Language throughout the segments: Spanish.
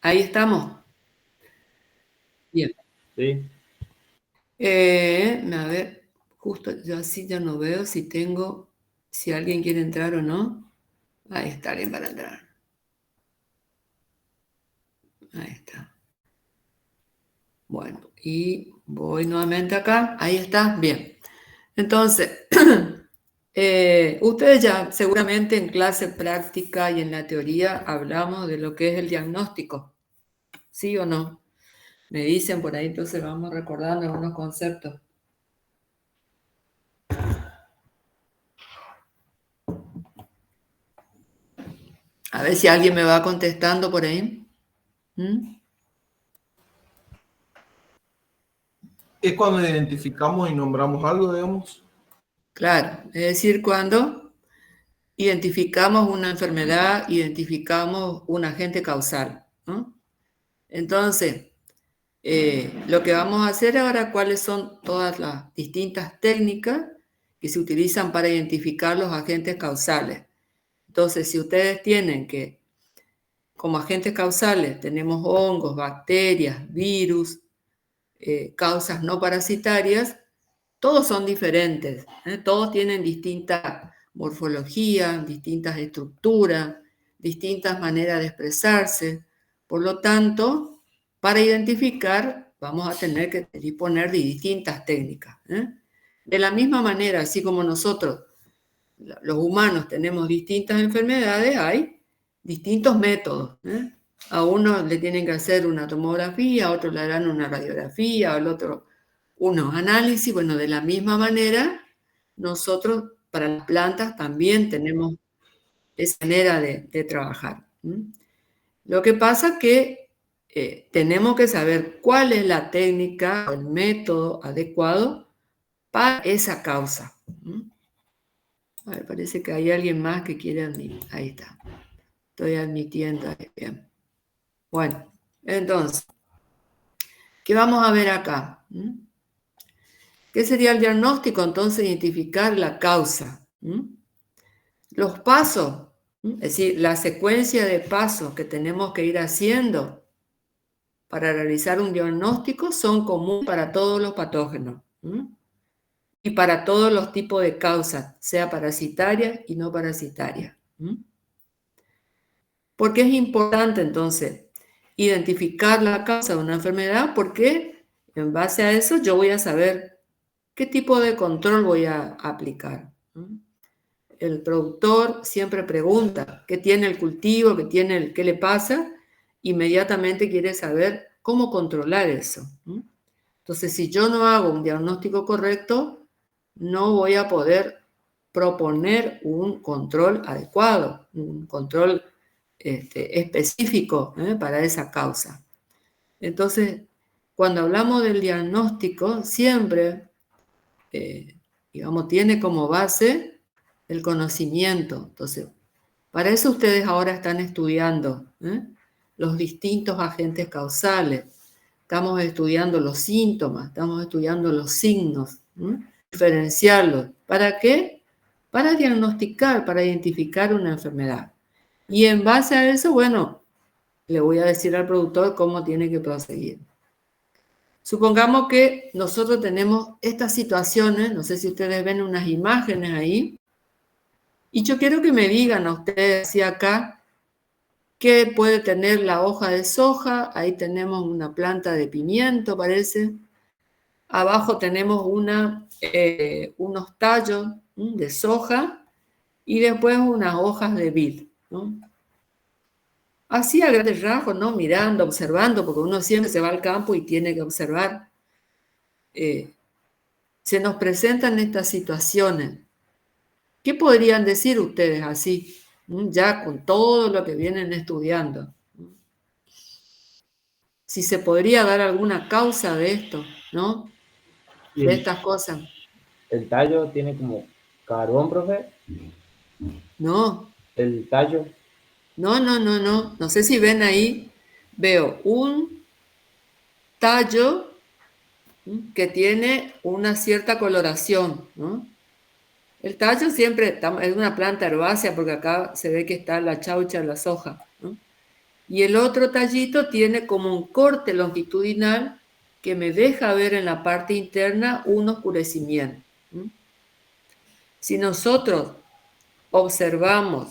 Ahí estamos. Bien. Sí. A ver, justo yo así ya no veo si alguien quiere entrar o no. Ahí está alguien para entrar. Ahí está. Bueno, y voy nuevamente acá. Ahí está. Bien. Entonces, ustedes ya seguramente en clase práctica y en la teoría hablamos de lo que es el diagnóstico. ¿Sí o no? Me dicen por ahí, entonces vamos recordando algunos conceptos. A ver si alguien me va contestando por ahí. ¿Mm? Es cuando identificamos y nombramos algo, digamos. Claro, es decir, cuando identificamos una enfermedad, identificamos un agente causal, ¿no? Entonces, lo que vamos a hacer ahora, cuáles son todas las distintas técnicas que se utilizan para identificar los agentes causales. Entonces, si ustedes tienen que, como agentes causales, tenemos hongos, bacterias, virus, causas no parasitarias, todos son diferentes, todos tienen distinta morfología, distintas estructuras, distintas maneras de expresarse. Por lo tanto, para identificar vamos a tener que disponer de distintas técnicas. De la misma manera, así como nosotros, los humanos, tenemos distintas enfermedades, hay distintos métodos. A uno le tienen que hacer una tomografía, a otro le harán una radiografía, al otro unos análisis. Bueno, de la misma manera, nosotros para las plantas también tenemos esa manera de trabajar. Lo que pasa es que tenemos que saber cuál es la técnica o el método adecuado para esa causa. A ver, parece que hay alguien más que quiere admitir. Ahí está. Estoy admitiendo. Bien. Bueno, entonces, ¿qué vamos a ver acá? ¿Qué sería el diagnóstico? Entonces, identificar la causa. Los pasos, es decir, la secuencia de pasos que tenemos que ir haciendo para realizar un diagnóstico son comunes para todos los patógenos y para todos los tipos de causas, sea parasitaria y no parasitaria. ¿Por qué es importante entonces identificar la causa de una enfermedad? Porque en base a eso yo voy a saber qué tipo de control voy a aplicar. El productor siempre pregunta qué tiene el cultivo, qué le pasa, inmediatamente quiere saber cómo controlar eso. Entonces, si yo no hago un diagnóstico correcto, no voy a poder proponer un control adecuado, un control específico para esa causa. Entonces, cuando hablamos del diagnóstico, siempre, digamos, tiene como base el conocimiento. Entonces, para eso ustedes ahora están estudiando los distintos agentes causales. Estamos estudiando los síntomas, estamos estudiando los signos, diferenciarlos. ¿Para qué? Para diagnosticar, para identificar una enfermedad. Y en base a eso, bueno, le voy a decir al productor cómo tiene que proseguir. Supongamos que nosotros tenemos estas situaciones, no sé si ustedes ven unas imágenes ahí, y yo quiero que me digan a ustedes si acá qué puede tener la hoja de soja. Ahí tenemos una planta de pimiento, parece. Abajo tenemos unos tallos de soja y después unas hojas de vid, ¿no? Así a grandes rasgos, ¿no? Mirando, observando, porque uno siempre se va al campo y tiene que observar. Se nos presentan estas situaciones. ¿Qué podrían decir ustedes así, ya con todo lo que vienen estudiando? Si se podría dar alguna causa de esto, ¿no? Y De estas cosas. el tallo tiene como carbón, profe. No, El tallo. no. No sé si ven ahí, veo un tallo que tiene una cierta coloración, ¿no? El tallo siempre es una planta herbácea porque acá se ve que está la chaucha en la soja, ¿no? Y el otro tallito tiene como un corte longitudinal que me deja ver en la parte interna un oscurecimiento. Si nosotros observamos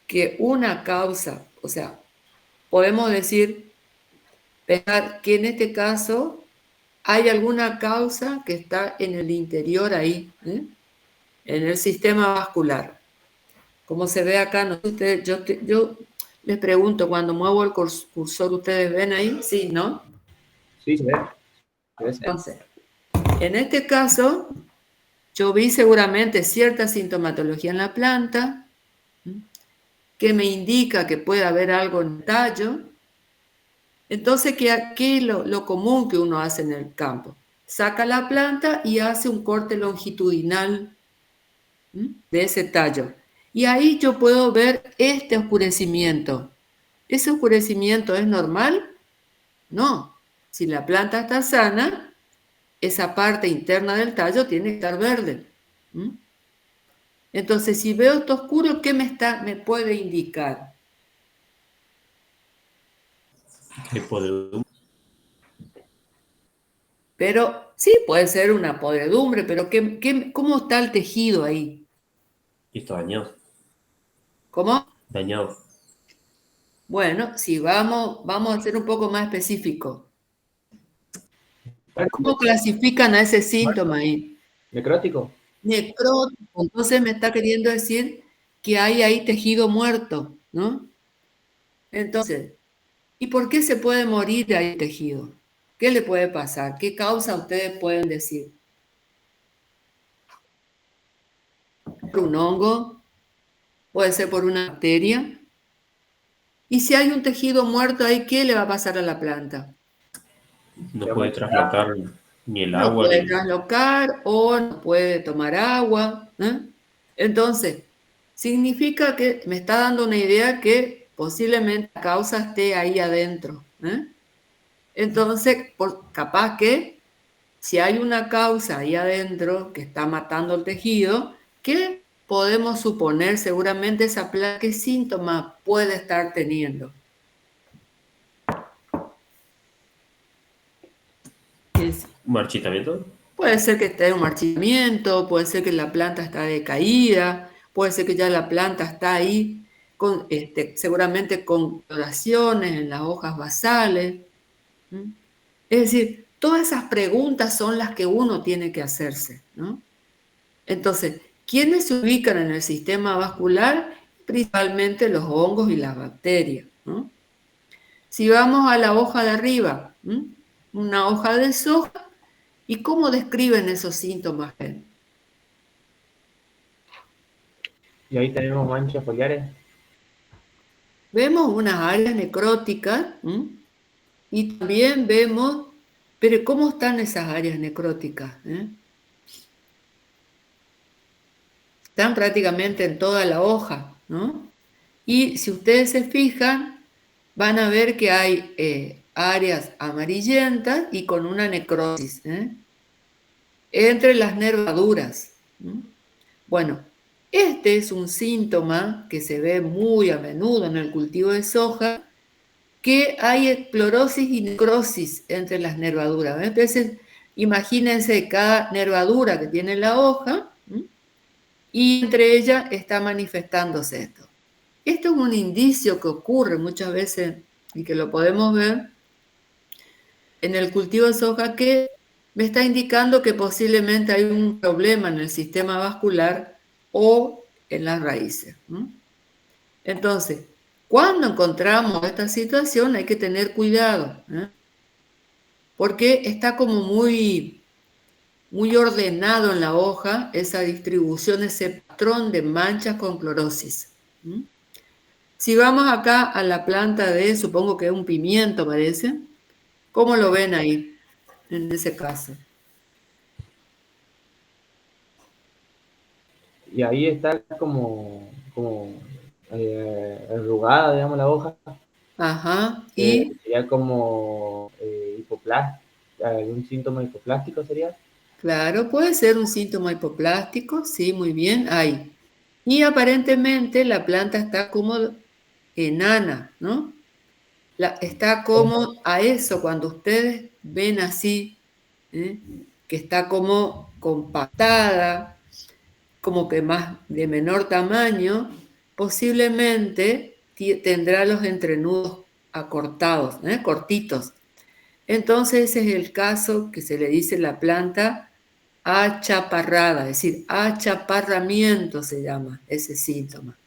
que una causa, o sea, podemos decir, pensar que en este caso hay alguna causa que está en el interior ahí, en el sistema vascular. Como se ve acá, no, yo les pregunto, cuando muevo el cursor, ¿ustedes ven ahí? Sí, ¿no? Sí, se ve. Entonces, en este caso, yo vi seguramente cierta sintomatología en la planta, que me indica que puede haber algo en el tallo. Entonces, ¿qué es lo común que uno hace en el campo? Saca la planta y hace un corte longitudinal de ese tallo. Y ahí yo puedo ver este oscurecimiento. ¿Ese oscurecimiento es normal? No. Si la planta está sana, esa parte interna del tallo tiene que estar verde. Entonces, si veo esto oscuro, ¿qué me puede indicar? ¿Qué podredumbre? Pero sí, puede ser una podredumbre, pero ¿cómo está el tejido ahí? Y está dañado. ¿Cómo? Dañado. Bueno, si vamos a ser un poco más específicos. ¿Cómo clasifican a ese síntoma ahí? ¿Necrótico? Necrótico. Entonces me está queriendo decir que hay ahí tejido muerto, ¿no? Entonces, ¿y por qué se puede morir ahí tejido? ¿Qué le puede pasar? ¿Qué causa ustedes pueden decir? ¿Por un hongo? ¿Puede ser por una bacteria? Y si hay un tejido muerto ahí, ¿qué le va a pasar a la planta? No puede traslocar ni el No agua puede ni... traslocar o no puede tomar agua. Entonces, significa que me está dando una idea que posiblemente la causa esté ahí adentro. Entonces, capaz que si hay una causa ahí adentro que está matando el tejido, ¿qué podemos suponer seguramente esa planta, qué síntoma puede estar teniendo? ¿Marchitamiento? Puede ser que esté en un marchitamiento, puede ser que la planta está decaída, puede ser que ya la planta está ahí con, seguramente con coloraciones en las hojas basales. Es decir, todas esas preguntas son las que uno tiene que hacerse, ¿no? Entonces, ¿quiénes se ubican en el sistema vascular? Principalmente los hongos y las bacterias, ¿no? Si vamos a la hoja de arriba, una hoja de soja, ¿y cómo describen esos síntomas? Y ahí tenemos manchas foliares. Vemos unas áreas necróticas y también vemos, pero ¿cómo están esas áreas necróticas? Están prácticamente en toda la hoja, ¿no? Y si ustedes se fijan, van a ver que hay áreas amarillentas y con una necrosis entre las nervaduras. Bueno, este es un síntoma que se ve muy a menudo en el cultivo de soja, que hay esclerosis y necrosis entre las nervaduras. Entonces, imagínense cada nervadura que tiene la hoja y entre ellas está manifestándose esto. Esto es un indicio que ocurre muchas veces y que lo podemos ver en el cultivo de soja, que me está indicando que posiblemente hay un problema en el sistema vascular o en las raíces. Entonces, cuando encontramos esta situación hay que tener cuidado, porque está como muy ordenado en la hoja esa distribución, ese patrón de manchas con clorosis. Si vamos acá a la planta de, supongo que es un pimiento, parece, ¿cómo lo ven ahí, en ese caso? Y ahí está como arrugada, digamos, la hoja. Ajá, y Sería como algún síntoma hipoplástico sería. claro, puede ser un síntoma hipoplástico, sí, muy bien, hay. Y aparentemente la planta está como enana, ¿no? está como a eso, cuando ustedes ven así, que está como compactada, como que más de menor tamaño, posiblemente tendrá los entrenudos acortados, cortitos. Entonces ese es el caso que se le dice la planta achaparrada, es decir, achaparramiento se llama ese síntoma.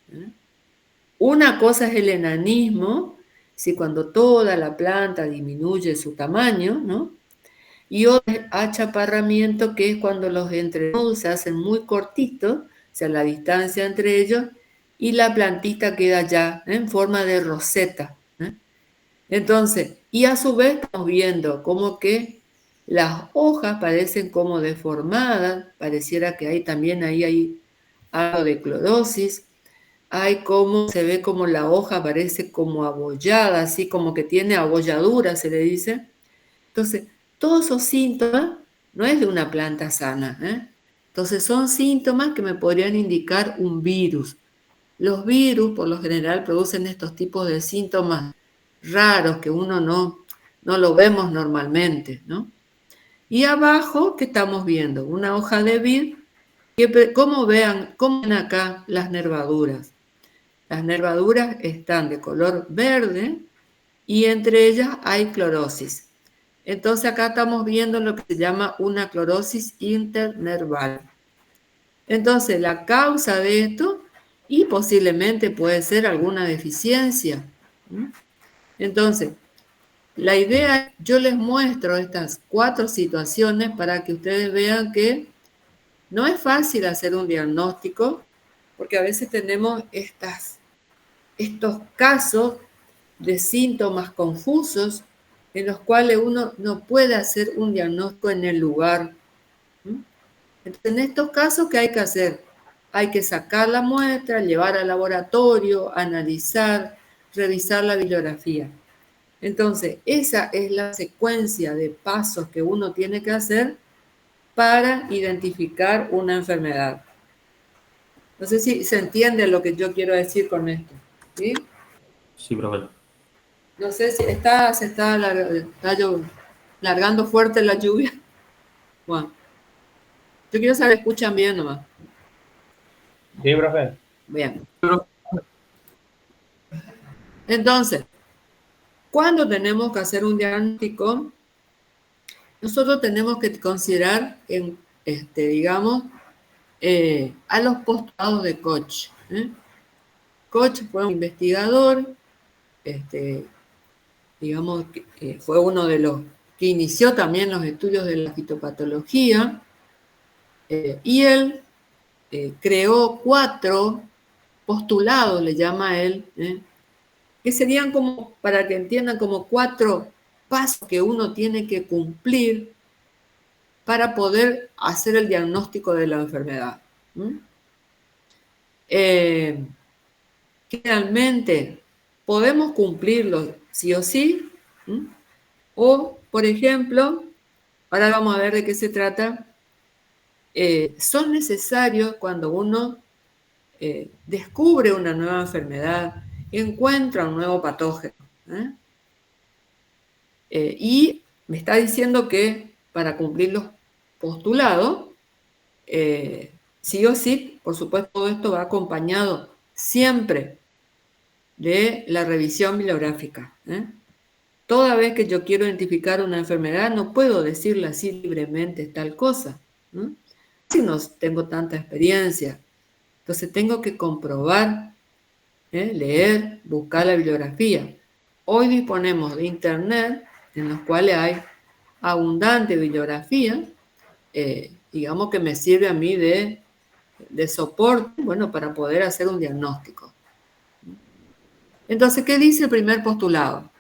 Una cosa es el enanismo, si cuando toda la planta disminuye su tamaño, ¿no? Y otro es achaparramiento, que es cuando los entrenudos se hacen muy cortitos, o sea, la distancia entre ellos, y la plantita queda ya en forma de roseta. Entonces, y a su vez estamos viendo como que las hojas parecen como deformadas, pareciera que también ahí hay algo de clorosis, hay como, se ve como la hoja parece como abollada, así como que tiene abolladura, se le dice. Entonces, todos esos síntomas no es de una planta sana, Entonces, son síntomas que me podrían indicar un virus. Los virus, por lo general, producen estos tipos de síntomas raros que uno no lo vemos normalmente, ¿no? Y abajo, ¿qué estamos viendo? Una hoja de vid, como ven acá las nervaduras. Las nervaduras están de color verde y entre ellas hay clorosis. Entonces acá estamos viendo lo que se llama una clorosis internerval. Entonces la causa de esto, y posiblemente puede ser alguna deficiencia. Entonces, la idea, yo les muestro estas 4 situaciones para que ustedes vean que no es fácil hacer un diagnóstico, porque a veces tenemos estos casos de síntomas confusos en los cuales uno no puede hacer un diagnóstico en el lugar. Entonces, en estos casos, ¿qué hay que hacer? Hay que sacar la muestra, llevar al laboratorio, analizar, revisar la bibliografía. Entonces, esa es la secuencia de pasos que uno tiene que hacer para identificar una enfermedad. No sé si se entiende lo que yo quiero decir con esto. ¿Sí? Sí, profe. No sé si se está largando fuerte la lluvia. Bueno, yo quiero saber, escuchan bien nomás. Sí, profe. Bien. Entonces, cuando tenemos que hacer un diagnóstico, nosotros tenemos que considerar, digamos, a los postulados de Koch. Koch fue un investigador, digamos, que fue uno de los que inició también los estudios de la fitopatología, y él creó 4 postulados, le llama él, que serían como, para que entiendan, como 4 pasos que uno tiene que cumplir para poder hacer el diagnóstico de la enfermedad. Generalmente podemos cumplirlo sí o sí, o, por ejemplo, ahora vamos a ver de qué se trata, son necesarios cuando uno descubre una nueva enfermedad, encuentra un nuevo patógeno, y me está diciendo que para cumplir los postulados, sí o sí, por supuesto, todo esto va acompañado siempre de la revisión bibliográfica. Toda vez que yo quiero identificar una enfermedad, no puedo decirle así libremente tal cosa, si no tengo tanta experiencia. Entonces tengo que comprobar, leer, buscar la bibliografía. Hoy disponemos de internet, en los cuales hay abundante bibliografía, digamos que me sirve a mí de soporte, bueno, para poder hacer un diagnóstico. Entonces, ¿qué dice el primer postulado?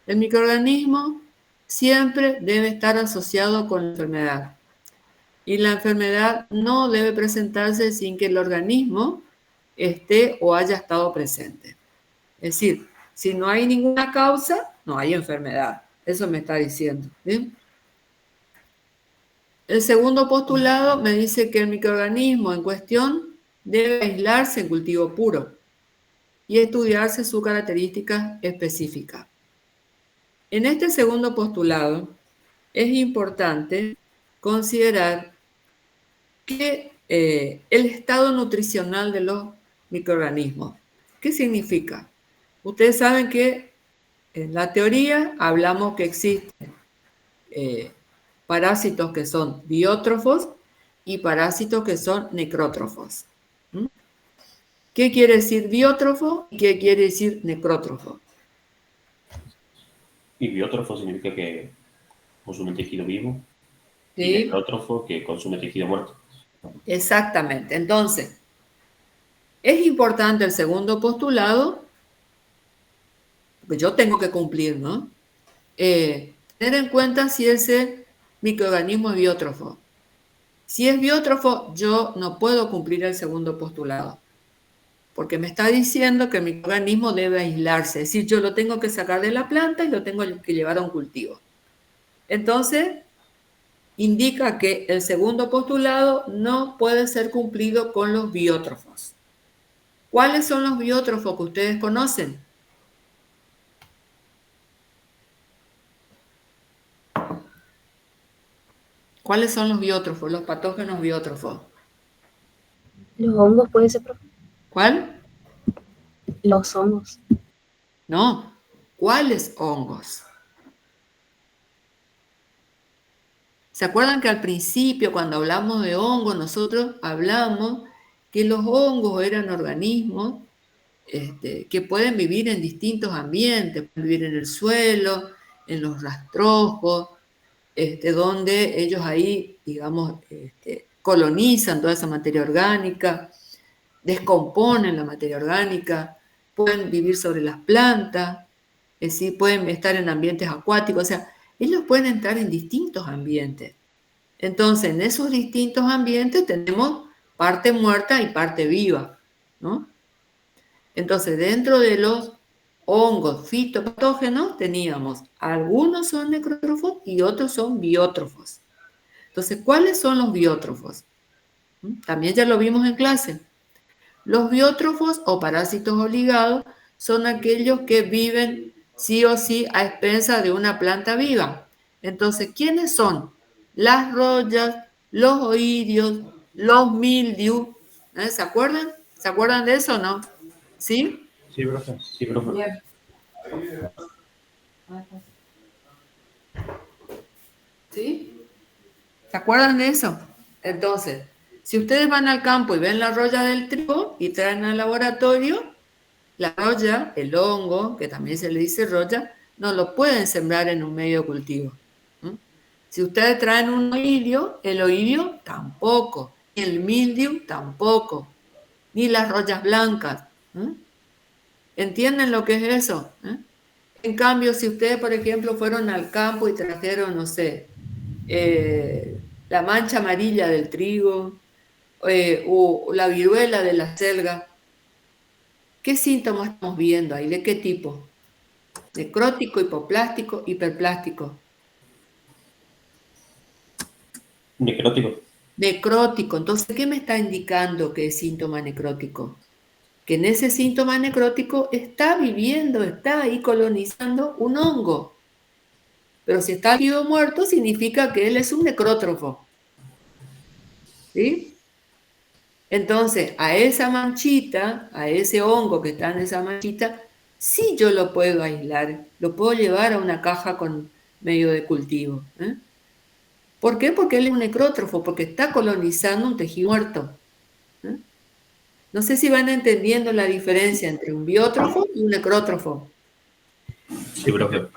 El microorganismo siempre debe estar asociado con la enfermedad, y la enfermedad no debe presentarse sin que el organismo esté o haya estado presente. Es decir, si no hay ninguna causa, no hay enfermedad. Eso me está diciendo. ¿Bien? El segundo postulado me dice que el microorganismo en cuestión debe aislarse en cultivo puro y estudiarse sus características específicas. en este segundo postulado es importante considerar que el estado nutricional de los microorganismos. ¿Qué significa? Ustedes saben que en la teoría hablamos que existen parásitos que son biótrofos y parásitos que son necrótrofos. ¿Mm? ¿Qué quiere decir biótrofo y qué quiere decir necrótrofo? Y biótrofo significa que consume tejido vivo. Y ¿Sí? necrótrofo que consume tejido muerto. Exactamente. Entonces, es importante el segundo postulado, porque yo tengo que cumplir, ¿no? Tener en cuenta si ese microorganismo es biótrofo. Si es biótrofo, yo no puedo cumplir el segundo postulado, porque me está diciendo que el microorganismo debe aislarse, es decir, yo lo tengo que sacar de la planta y lo tengo que llevar a un cultivo. Entonces, indica que el segundo postulado no puede ser cumplido con los biótrofos. ¿Cuáles son los biótrofos que ustedes conocen? ¿Cuáles son los biótrofos, los patógenos biótrofos? Los hongos puede ser, profe. ¿Cuál? Los hongos. No. ¿Cuáles hongos? ¿Se acuerdan que al principio, cuando hablamos de hongos, nosotros hablamos que los hongos eran organismos que pueden vivir en distintos ambientes, pueden vivir en el suelo, en los rastrojos, donde ellos ahí, digamos, colonizan toda esa materia orgánica, descomponen la materia orgánica, pueden vivir sobre las plantas, es decir, pueden estar en ambientes acuáticos, o sea, ellos pueden entrar en distintos ambientes. Entonces, en esos distintos ambientes tenemos parte muerta y parte viva, ¿no? Entonces, dentro de los hongos fitopatógenos teníamos algunos son necrótrofos y otros son biótrofos. Entonces, ¿cuáles son los biótrofos? También ya lo vimos en clase. Los biótrofos o parásitos obligados son aquellos que viven sí o sí a expensas de una planta viva. Entonces, ¿quiénes son? Las rollas, los oidios, los mildios. ¿Se acuerdan? ¿Se acuerdan de eso o no? ¿Sí? Sí, profe. Sí, profe. Bien. ¿Sí? ¿Se acuerdan de eso? Entonces, si ustedes van al campo y ven la roya del trigo y traen al laboratorio, la roya, el hongo, que también se le dice roya, no lo pueden sembrar en un medio de cultivo. Si ustedes traen un oidio, el oidio tampoco, el mildiu tampoco, ni las rollas blancas. ¿Entienden lo que es eso? En cambio, si ustedes, por ejemplo, fueron al campo y trajeron, no sé, la mancha amarilla del trigo o la viruela de la selga, ¿qué síntomas estamos viendo ahí? ¿De qué tipo? Necrótico, hipoplástico, hiperplástico. Necrótico. Necrótico. Entonces, ¿qué me está indicando que es síntoma necrótico? Que en ese síntoma necrótico está viviendo, está ahí colonizando un hongo. Pero si está vivo muerto, significa que él es un necrótrofo. ¿Sí? Entonces, a esa manchita, a ese hongo que está en esa manchita, sí yo lo puedo aislar, lo puedo llevar a una caja con medio de cultivo. ¿Por qué? Porque él es un necrótrofo, porque está colonizando un tejido muerto. No sé si van entendiendo la diferencia entre un biótrofo y un necrótrofo. Sí, profe.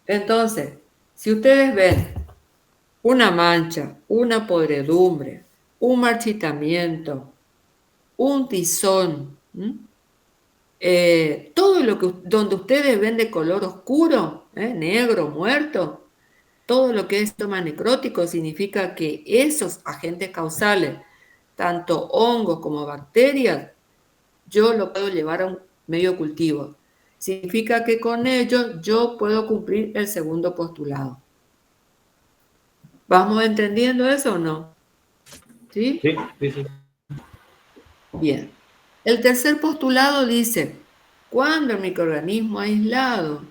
Entonces, si ustedes ven una mancha, una podredumbre, un marchitamiento, un tizón, todo lo que donde ustedes ven de color oscuro, negro, muerto, todo lo que es síntoma necrótico significa que esos agentes causales, tanto hongos como bacterias, yo lo puedo llevar a un medio cultivo. Significa que con ello yo puedo cumplir el segundo postulado. ¿Vamos entendiendo eso o no? ¿Sí? Sí. Bien. El tercer postulado dice, cuando el microorganismo aislado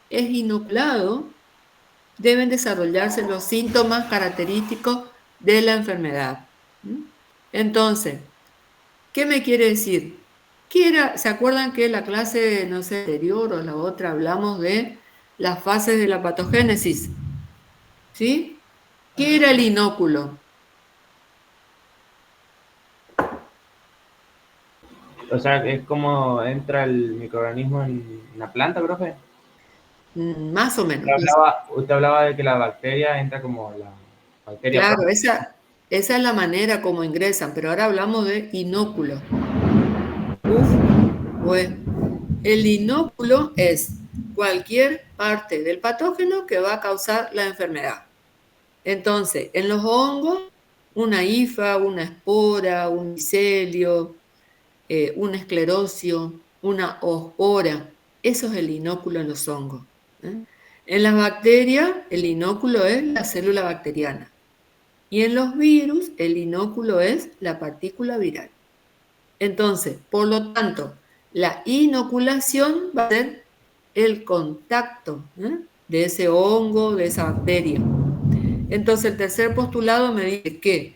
es inoculado, deben desarrollarse los síntomas característicos de la enfermedad. Entonces, ¿qué me quiere decir? ¿Se acuerdan que en la clase, no sé, anterior o la otra hablamos de las fases de la patogénesis? ¿Sí? ¿Qué era el inóculo? O sea, es como entra el microorganismo en la planta, profe. Más o menos. Usted hablaba de que la bacteria entra como la bacteria Claro, propia. esa es la manera como ingresan, pero ahora hablamos de inóculo. Bueno, el inóculo es cualquier parte del patógeno que va a causar la enfermedad. Entonces, en los hongos, una hifa, una espora, un micelio, un esclerosio, una ospora, eso es el inóculo en los hongos. En las bacterias, el inóculo es la célula bacteriana. Y en los virus, el inóculo es la partícula viral. Entonces, por lo tanto, la inoculación va a ser el contacto de ese hongo, de esa bacteria. Entonces, el tercer postulado me dice que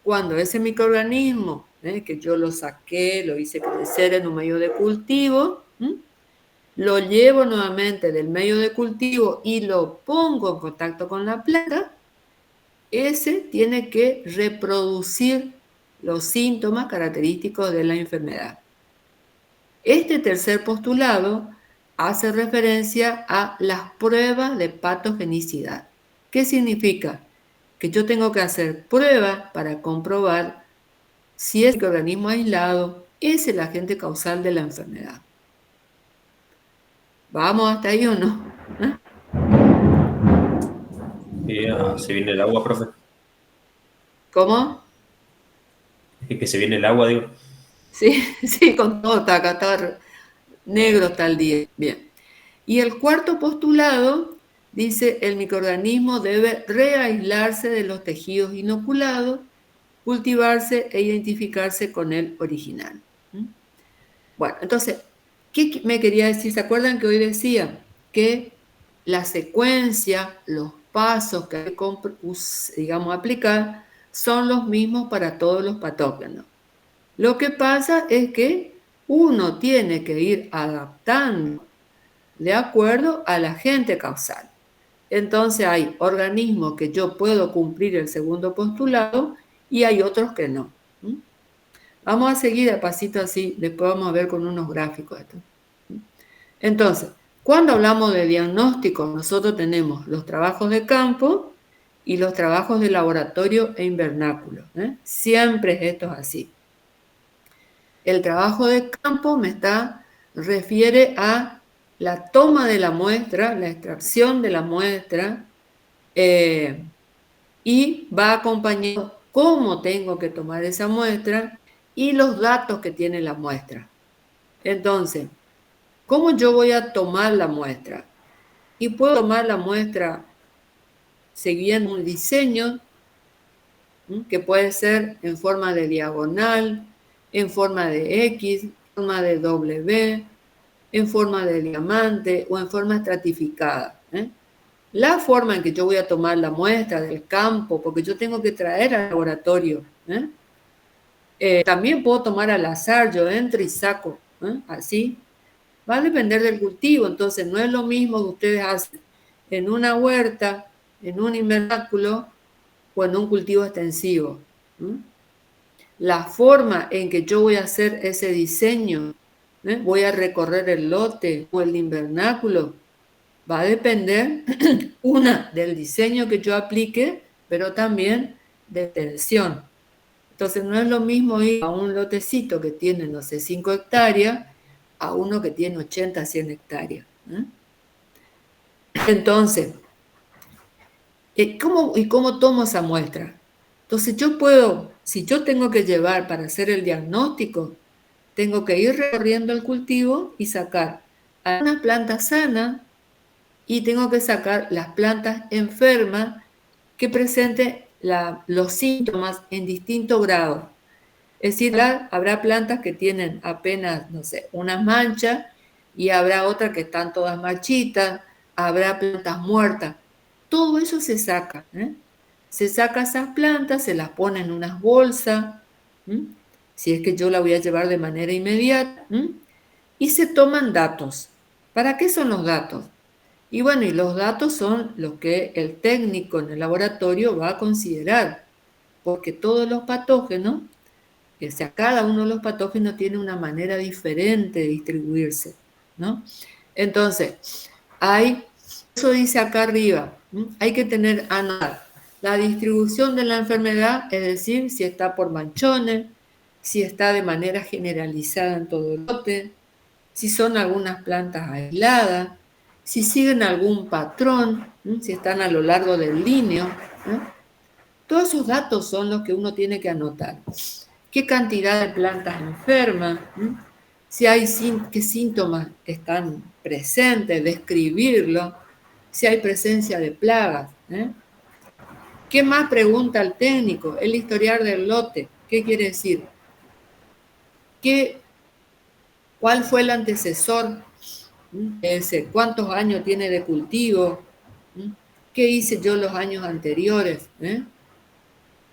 cuando ese microorganismo, que yo lo saqué, lo hice crecer en un medio de cultivo, lo llevo nuevamente del medio de cultivo y lo pongo en contacto con la planta, ese tiene que reproducir los síntomas característicos de la enfermedad. Este tercer postulado hace referencia a las pruebas de patogenicidad. ¿Qué significa? Que yo tengo que hacer pruebas para comprobar si ese organismo aislado es el agente causal de la enfermedad. ¿Vamos hasta ahí o no? Se viene el agua, profe. ¿Cómo? Es que se viene el agua, digo. Sí, sí, con todo está acá, está negro está el día. Bien. Y el cuarto postulado dice, el microorganismo debe reaislarse de los tejidos inoculados, cultivarse e identificarse con el original. Bueno, entonces, ¿qué me quería decir? ¿Se acuerdan que hoy decía que la secuencia, los pasos que hay que, digamos, aplicar son los mismos para todos los patógenos? Lo que pasa es que uno tiene que ir adaptando de acuerdo al agente causal. Entonces hay organismos que yo puedo cumplir el segundo postulado y hay otros que no. Vamos a seguir a pasito así, después vamos a ver con unos gráficos esto. Entonces, cuando hablamos de diagnóstico, nosotros tenemos los trabajos de campo y los trabajos de laboratorio e invernáculo. Siempre esto es así. El trabajo de campo refiere a la toma de la muestra, la extracción de la muestra, y va acompañado cómo tengo que tomar esa muestra y los datos que tiene la muestra. Entonces, ¿cómo yo voy a tomar la muestra? Y puedo tomar la muestra siguiendo un diseño que puede ser en forma de diagonal, en forma de X, en forma de W, en forma de diamante o en forma estratificada. La forma en que yo voy a tomar la muestra del campo, porque yo tengo que traer al laboratorio. También puedo tomar al azar, yo entro y saco, así. Va a depender del cultivo, entonces no es lo mismo que ustedes hacen en una huerta, en un invernáculo o en un cultivo extensivo. La forma en que yo voy a hacer ese diseño, voy a recorrer el lote o el invernáculo, va a depender, del diseño que yo aplique, pero también de extensión. Entonces no es lo mismo ir a un lotecito que tiene, no sé, 5 hectáreas, a uno que tiene 80, 100 hectáreas. Entonces, ¿cómo tomo esa muestra? Entonces si yo tengo que llevar para hacer el diagnóstico, tengo que ir recorriendo el cultivo y sacar una planta sana y tengo que sacar las plantas enfermas que presenten los síntomas en distinto grado. Es decir, habrá plantas que tienen apenas, no sé, unas manchas y habrá otras que están todas marchitas, habrá plantas muertas. Todo eso se saca. Se saca esas plantas, se las pone en unas bolsas, si es que yo la voy a llevar de manera inmediata, y se toman datos. ¿Para qué son los datos? Y bueno, y los datos son los que el técnico en el laboratorio va a considerar, porque todos los patógenos, o sea, cada uno de los patógenos tiene una manera diferente de distribuirse, ¿no? Entonces, eso dice acá arriba, hay que tener anotar la distribución de la enfermedad, es decir, si está por manchones, si está de manera generalizada en todo el lote, si son algunas plantas aisladas, si siguen algún patrón, si están a lo largo del líneo, ¿no? Todos esos datos son los que uno tiene que anotar. ¿Qué cantidad de plantas enfermas? Si hay qué síntomas están presentes, describirlo. Si hay presencia de plagas. ¿Qué más pregunta el técnico? El historial del lote. ¿Qué quiere decir? ¿Cuál fue el antecesor? ¿Cuántos años tiene de cultivo? ¿Qué hice yo los años anteriores?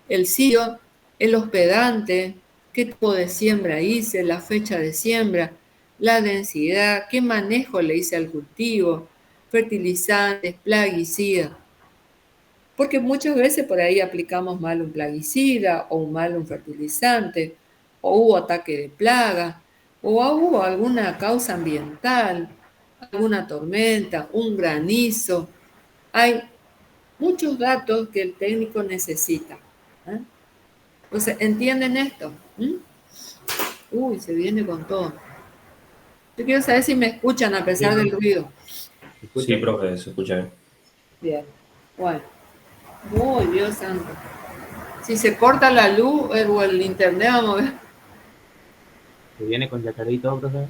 El sitio, el hospedante, qué tipo de siembra hice, la fecha de siembra, la densidad, qué manejo le hice al cultivo, fertilizantes, plaguicidas. Porque muchas veces por ahí aplicamos mal un plaguicida o mal un fertilizante, o hubo ataque de plaga, o hubo alguna causa ambiental, alguna tormenta, un granizo. Hay muchos datos que el técnico necesita. Entonces, ¿entienden esto? Uy, se viene con todo. Yo quiero saber si me escuchan a pesar del ruido. Sí, profe, se escucha bien. Bien. Bueno. Uy, Dios santo. Si se corta la luz o el internet, vamos a ver. ¿Se viene con yacaré y todo, profe?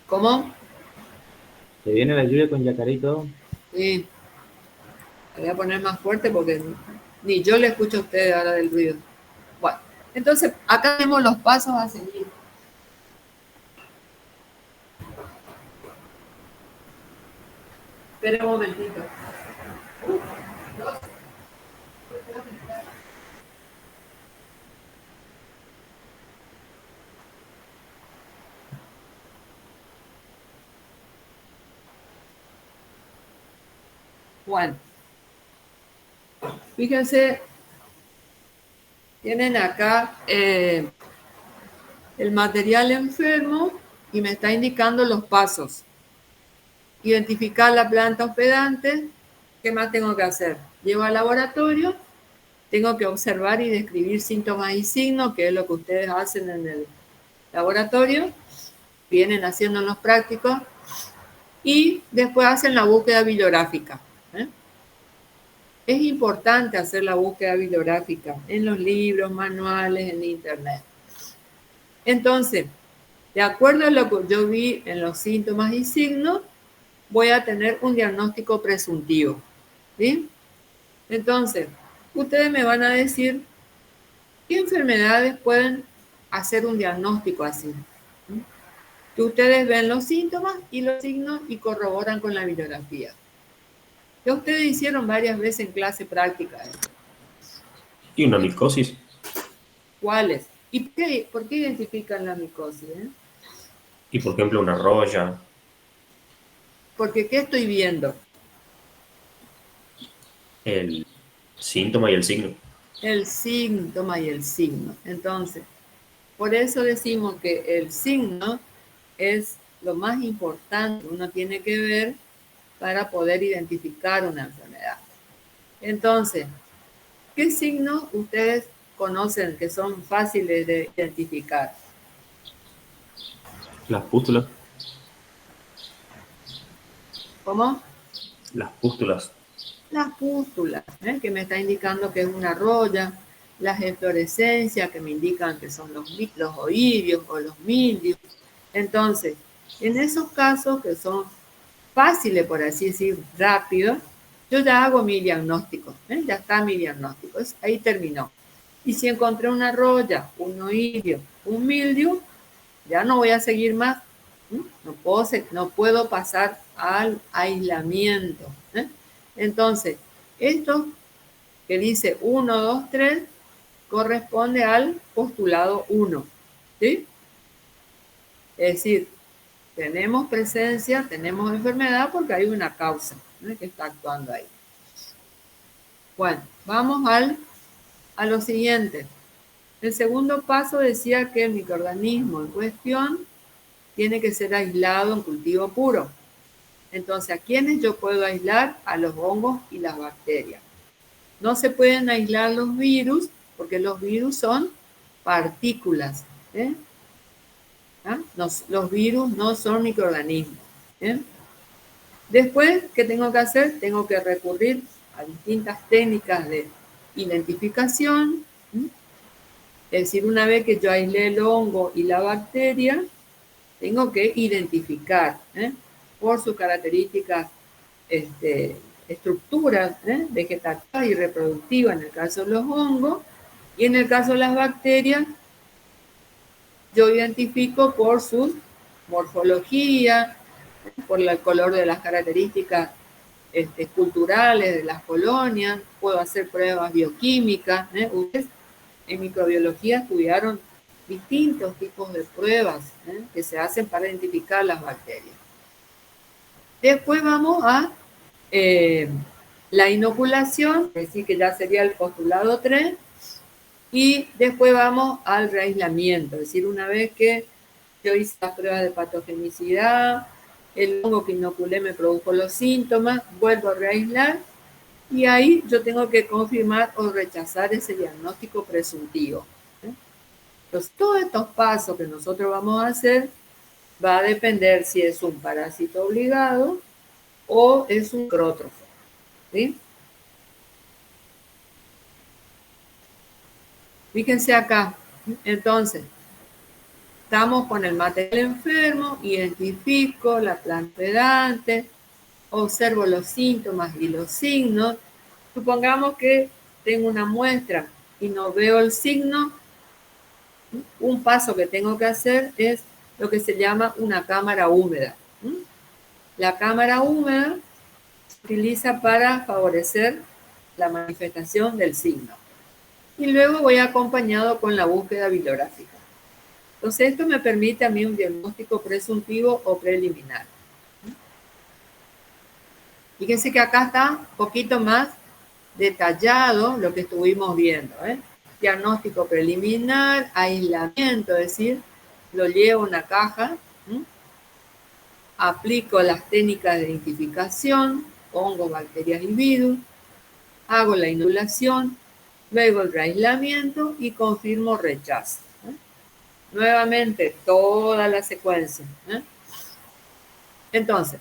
¿Cómo? ¿Se viene la lluvia con yacaré y todo? Sí. Me voy a poner más fuerte porque ni yo le escucho a ustedes ahora del ruido. Bueno, entonces acá tenemos los pasos a seguir. Espera un momentito. Bueno, fíjense, tienen acá el material enfermo y me está indicando los pasos. Identificar la planta hospedante. ¿Qué más tengo que hacer? Llevo al laboratorio, tengo que observar y describir síntomas y signos, que es lo que ustedes hacen en el laboratorio, vienen haciendo en los prácticos, y después hacen la búsqueda bibliográfica. Es importante hacer la búsqueda bibliográfica en los libros, manuales, en internet. Entonces, de acuerdo a lo que yo vi en los síntomas y signos, voy a tener un diagnóstico presuntivo. ¿Sí? Entonces, ustedes me van a decir qué enfermedades pueden hacer un diagnóstico así. Que ustedes ven los síntomas y los signos y corroboran con la bibliografía. Que ustedes hicieron varias veces en clase práctica. ¿Y una micosis? ¿Cuáles? ¿Y por qué identifican la micosis? Y por ejemplo una roya. Porque ¿qué estoy viendo? El síntoma y el signo. El síntoma y el signo. Entonces, por eso decimos que el signo es lo más importante que uno tiene que ver para poder identificar una enfermedad. Entonces, ¿qué signos ustedes conocen que son fáciles de identificar? Las pústulas. ¿Cómo? Las pústulas. Las pústulas, que me está indicando que es una roya, las inflorescencias que me indican que son los oidios o los mildios. Entonces, en esos casos que son fáciles, por así decir, rápidos, yo ya hago mi diagnóstico, ya está mi diagnóstico, ahí terminó. Y si encontré una roya, un oidio, un mildio, ya no voy a seguir más, No puedo pasar al aislamiento. Entonces, esto que dice 1, 2, 3 corresponde al postulado 1. ¿Sí? Es decir, tenemos presencia, tenemos enfermedad porque hay una causa, ¿no?, que está actuando ahí. Bueno, vamos a lo siguiente. El segundo paso decía que el microorganismo en cuestión tiene que ser aislado en cultivo puro. Entonces, ¿a quiénes yo puedo aislar? A los hongos y las bacterias. No se pueden aislar los virus porque los virus son partículas. ¿Ah? Los virus no son microorganismos. Después, ¿qué tengo que hacer? Tengo que recurrir a distintas técnicas de identificación. Es decir, una vez que yo aislé el hongo y la bacteria, tengo que identificar por sus características, estructuras vegetativas y reproductivas en el caso de los hongos, y en el caso de las bacterias, yo identifico por su morfología, por el color de las características culturales de las colonias, puedo hacer pruebas bioquímicas. Ustedes en microbiología estudiaron distintos tipos de pruebas que se hacen para identificar las bacterias. Después vamos a la inoculación, es decir, que ya sería el postulado 3, y después vamos al reaislamiento, es decir, una vez que yo hice las pruebas de patogenicidad, el hongo que inoculé me produjo los síntomas, vuelvo a reaislar, y ahí yo tengo que confirmar o rechazar ese diagnóstico presuntivo. Entonces, todos estos pasos que nosotros vamos a hacer va a depender si es un parásito obligado o es un crótrofo. ¿Sí? Fíjense acá. Entonces, estamos con el material enfermo, identifico la planta hospedante, observo los síntomas y los signos. Supongamos que tengo una muestra y no veo el signo. Un paso que tengo que hacer es lo que se llama una cámara húmeda. La cámara húmeda se utiliza para favorecer la manifestación del signo. Y luego voy acompañado con la búsqueda bibliográfica. Entonces, esto me permite a mí un diagnóstico presuntivo o preliminar. Fíjense que acá está un poquito más detallado lo que estuvimos viendo. Diagnóstico preliminar, aislamiento, es decir, lo llevo a una caja, aplico las técnicas de identificación, hongos, bacterias y virus, hago la inoculación, luego el reaislamiento y confirmo rechazo. Nuevamente, toda la secuencia. Entonces,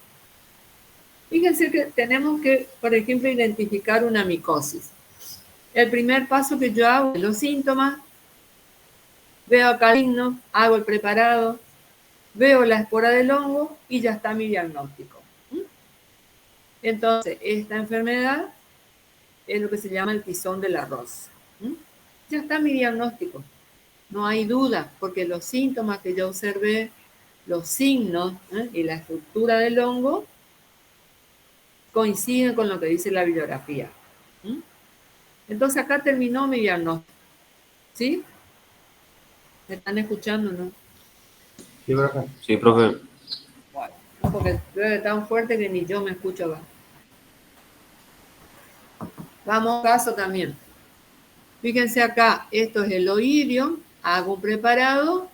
fíjense que tenemos que, por ejemplo, identificar una micosis. El primer paso que yo hago es los síntomas, veo acá el signo, hago el preparado, veo la espora del hongo y ya está mi diagnóstico. Entonces, esta enfermedad es lo que se llama el tizón del arroz. Ya está mi diagnóstico. No hay duda, porque los síntomas que yo observé, los signos y la estructura del hongo coinciden con lo que dice la bibliografía. Entonces acá terminó mi diagnóstico. ¿Sí? ¿Me están escuchando, no? Sí, profe. Sí, profe. Bueno, no, porque llueve tan fuerte que ni yo me escucho acá. Vamos caso también. Fíjense acá, esto es el oidio, hago un preparado,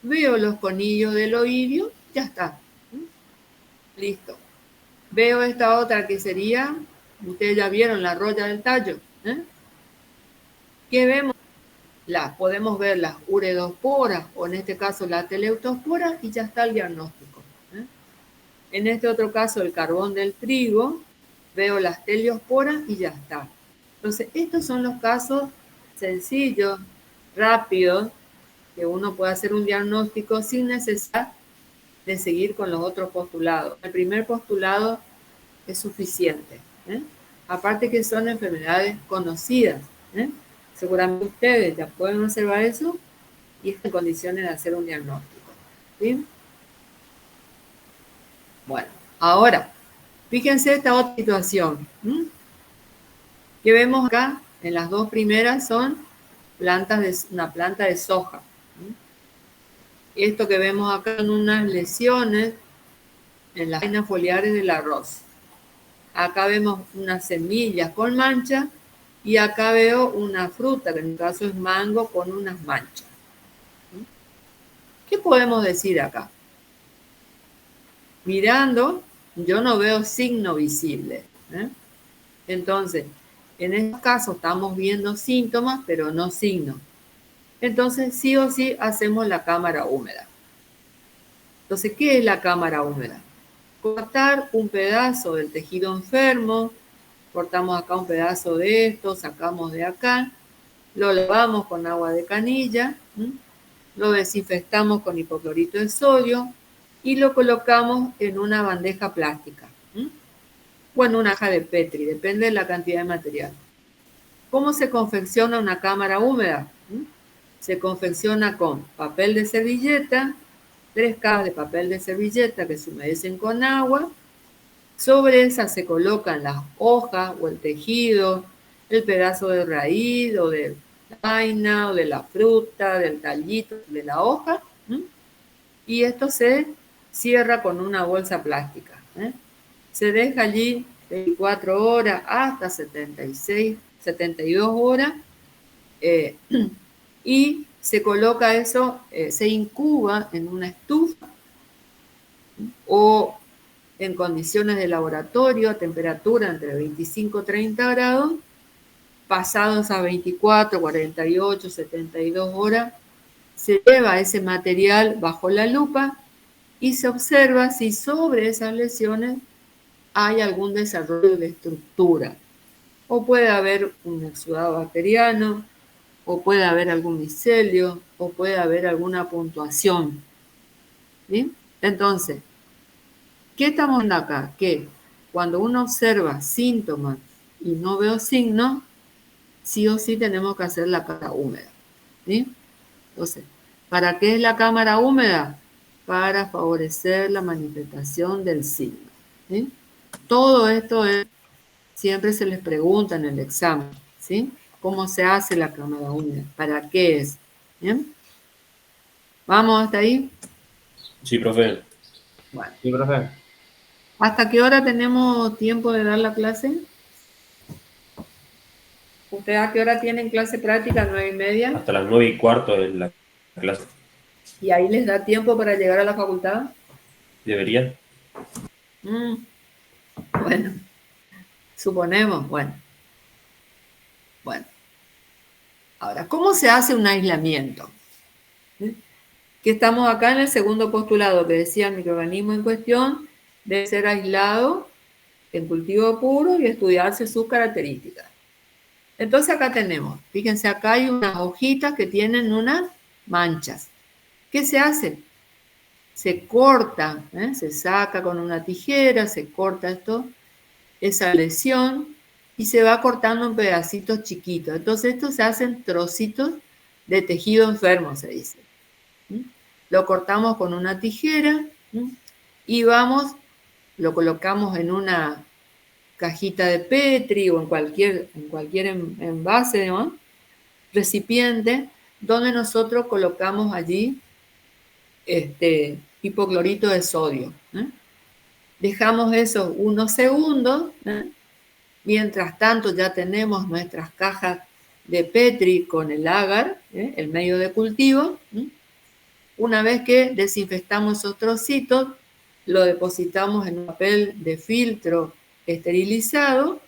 veo los conillos del oidio, ya está. Listo. Veo esta otra que sería, ustedes ya vieron la roya del tallo. ¿Qué vemos? Podemos ver las uredosporas o en este caso la teleutospora y ya está el diagnóstico. En este otro caso el carbón del trigo, veo las teliosporas y ya está. Entonces estos son los casos sencillos, rápidos, que uno puede hacer un diagnóstico sin necesidad de seguir con los otros postulados. El primer postulado es suficiente. Aparte que son enfermedades conocidas. Seguramente ustedes ya pueden observar eso y están en condiciones de hacer un diagnóstico. ¿Sí? Bueno, ahora, fíjense esta otra situación. Que vemos acá, en las dos primeras son una planta de soja. Esto que vemos acá son unas lesiones en las vainas foliares del arroz. Acá vemos unas semillas con manchas y acá veo una fruta, que en mi caso es mango, con unas manchas. ¿Qué podemos decir acá? Mirando, yo no veo signo visible. Entonces, en estos casos estamos viendo síntomas, pero no signos. Entonces, sí o sí hacemos la cámara húmeda. Entonces, ¿qué es la cámara húmeda? Cortar un pedazo del tejido enfermo, cortamos acá un pedazo de esto, sacamos de acá, lo lavamos con agua de canilla, lo desinfectamos con hipoclorito de sodio y lo colocamos en una bandeja plástica o en una caja de Petri, depende de la cantidad de material. ¿Cómo se confecciona una cámara húmeda? Se confecciona con papel de servilleta, 3 cajas de papel de servilleta que se humedecen con agua. Sobre esa se colocan las hojas o el tejido, el pedazo de raíz o de la vaina o de la fruta, del tallito de la hoja. Y esto se cierra con una bolsa plástica. Se deja allí 24 horas hasta 76, 72 horas y se coloca eso, se incuba en una estufa o en condiciones de laboratorio a temperatura entre 25 y 30 grados, pasados a 24, 48, 72 horas, se lleva ese material bajo la lupa y se observa si sobre esas lesiones hay algún desarrollo de estructura. O puede haber un exudado bacteriano, o puede haber algún micelio, o puede haber alguna puntuación. ¿Bien? Entonces, ¿qué estamos viendo acá? Que cuando uno observa síntomas y no veo signos, sí o sí tenemos que hacer la cámara húmeda. ¿Sí? Entonces, ¿para qué es la cámara húmeda? Para favorecer la manifestación del signo. ¿Sí? Todo esto siempre se les pregunta en el examen, ¿sí? ¿Cómo se hace la cámara húmeda? ¿Para qué es? ¿Bien? ¿Vamos hasta ahí? Sí, profe. Bueno. Sí, profe. ¿Hasta qué hora tenemos tiempo de dar la clase? ¿Ustedes a qué hora tienen clase práctica? 9:30. Hasta las 9:15 es la clase. ¿Y ahí les da tiempo para llegar a la facultad? ¿Debería? Bueno, suponemos, bueno. Ahora, ¿cómo se hace un aislamiento? Que estamos acá en el segundo postulado que decía el microorganismo en cuestión debe ser aislado en cultivo puro y estudiarse sus características. Entonces acá tenemos, fíjense, acá hay unas hojitas que tienen unas manchas. ¿Qué se hace? Se corta, se saca con una tijera, se corta esa lesión y se va cortando en pedacitos chiquitos. Entonces estos se hacen trocitos de tejido enfermo, se dice. Lo cortamos con una tijera y lo colocamos en una cajita de Petri o en cualquier envase, ¿no? Recipiente, donde nosotros colocamos allí hipoclorito de sodio. Dejamos eso unos segundos. Mientras tanto ya tenemos nuestras cajas de Petri con el agar, el medio de cultivo. Una vez que desinfectamos esos trocitos, lo depositamos en un papel de filtro esterilizado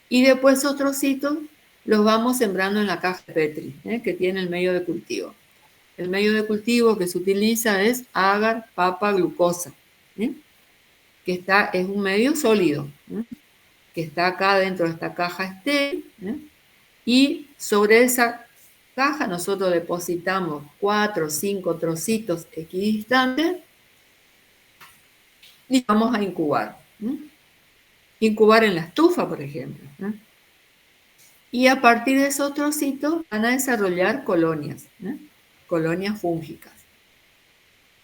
y después esos trocitos los vamos sembrando en la caja de Petri, que tiene el medio de cultivo. El medio de cultivo que se utiliza es agar, papa, glucosa, que es un medio sólido, que está acá dentro de esta caja estéril, y sobre esa caja nosotros depositamos 4 o 5 trocitos equidistantes y vamos a incubar. Incubar en la estufa, por ejemplo. Y a partir de esos trocitos van a desarrollar colonias, colonias fúngicas.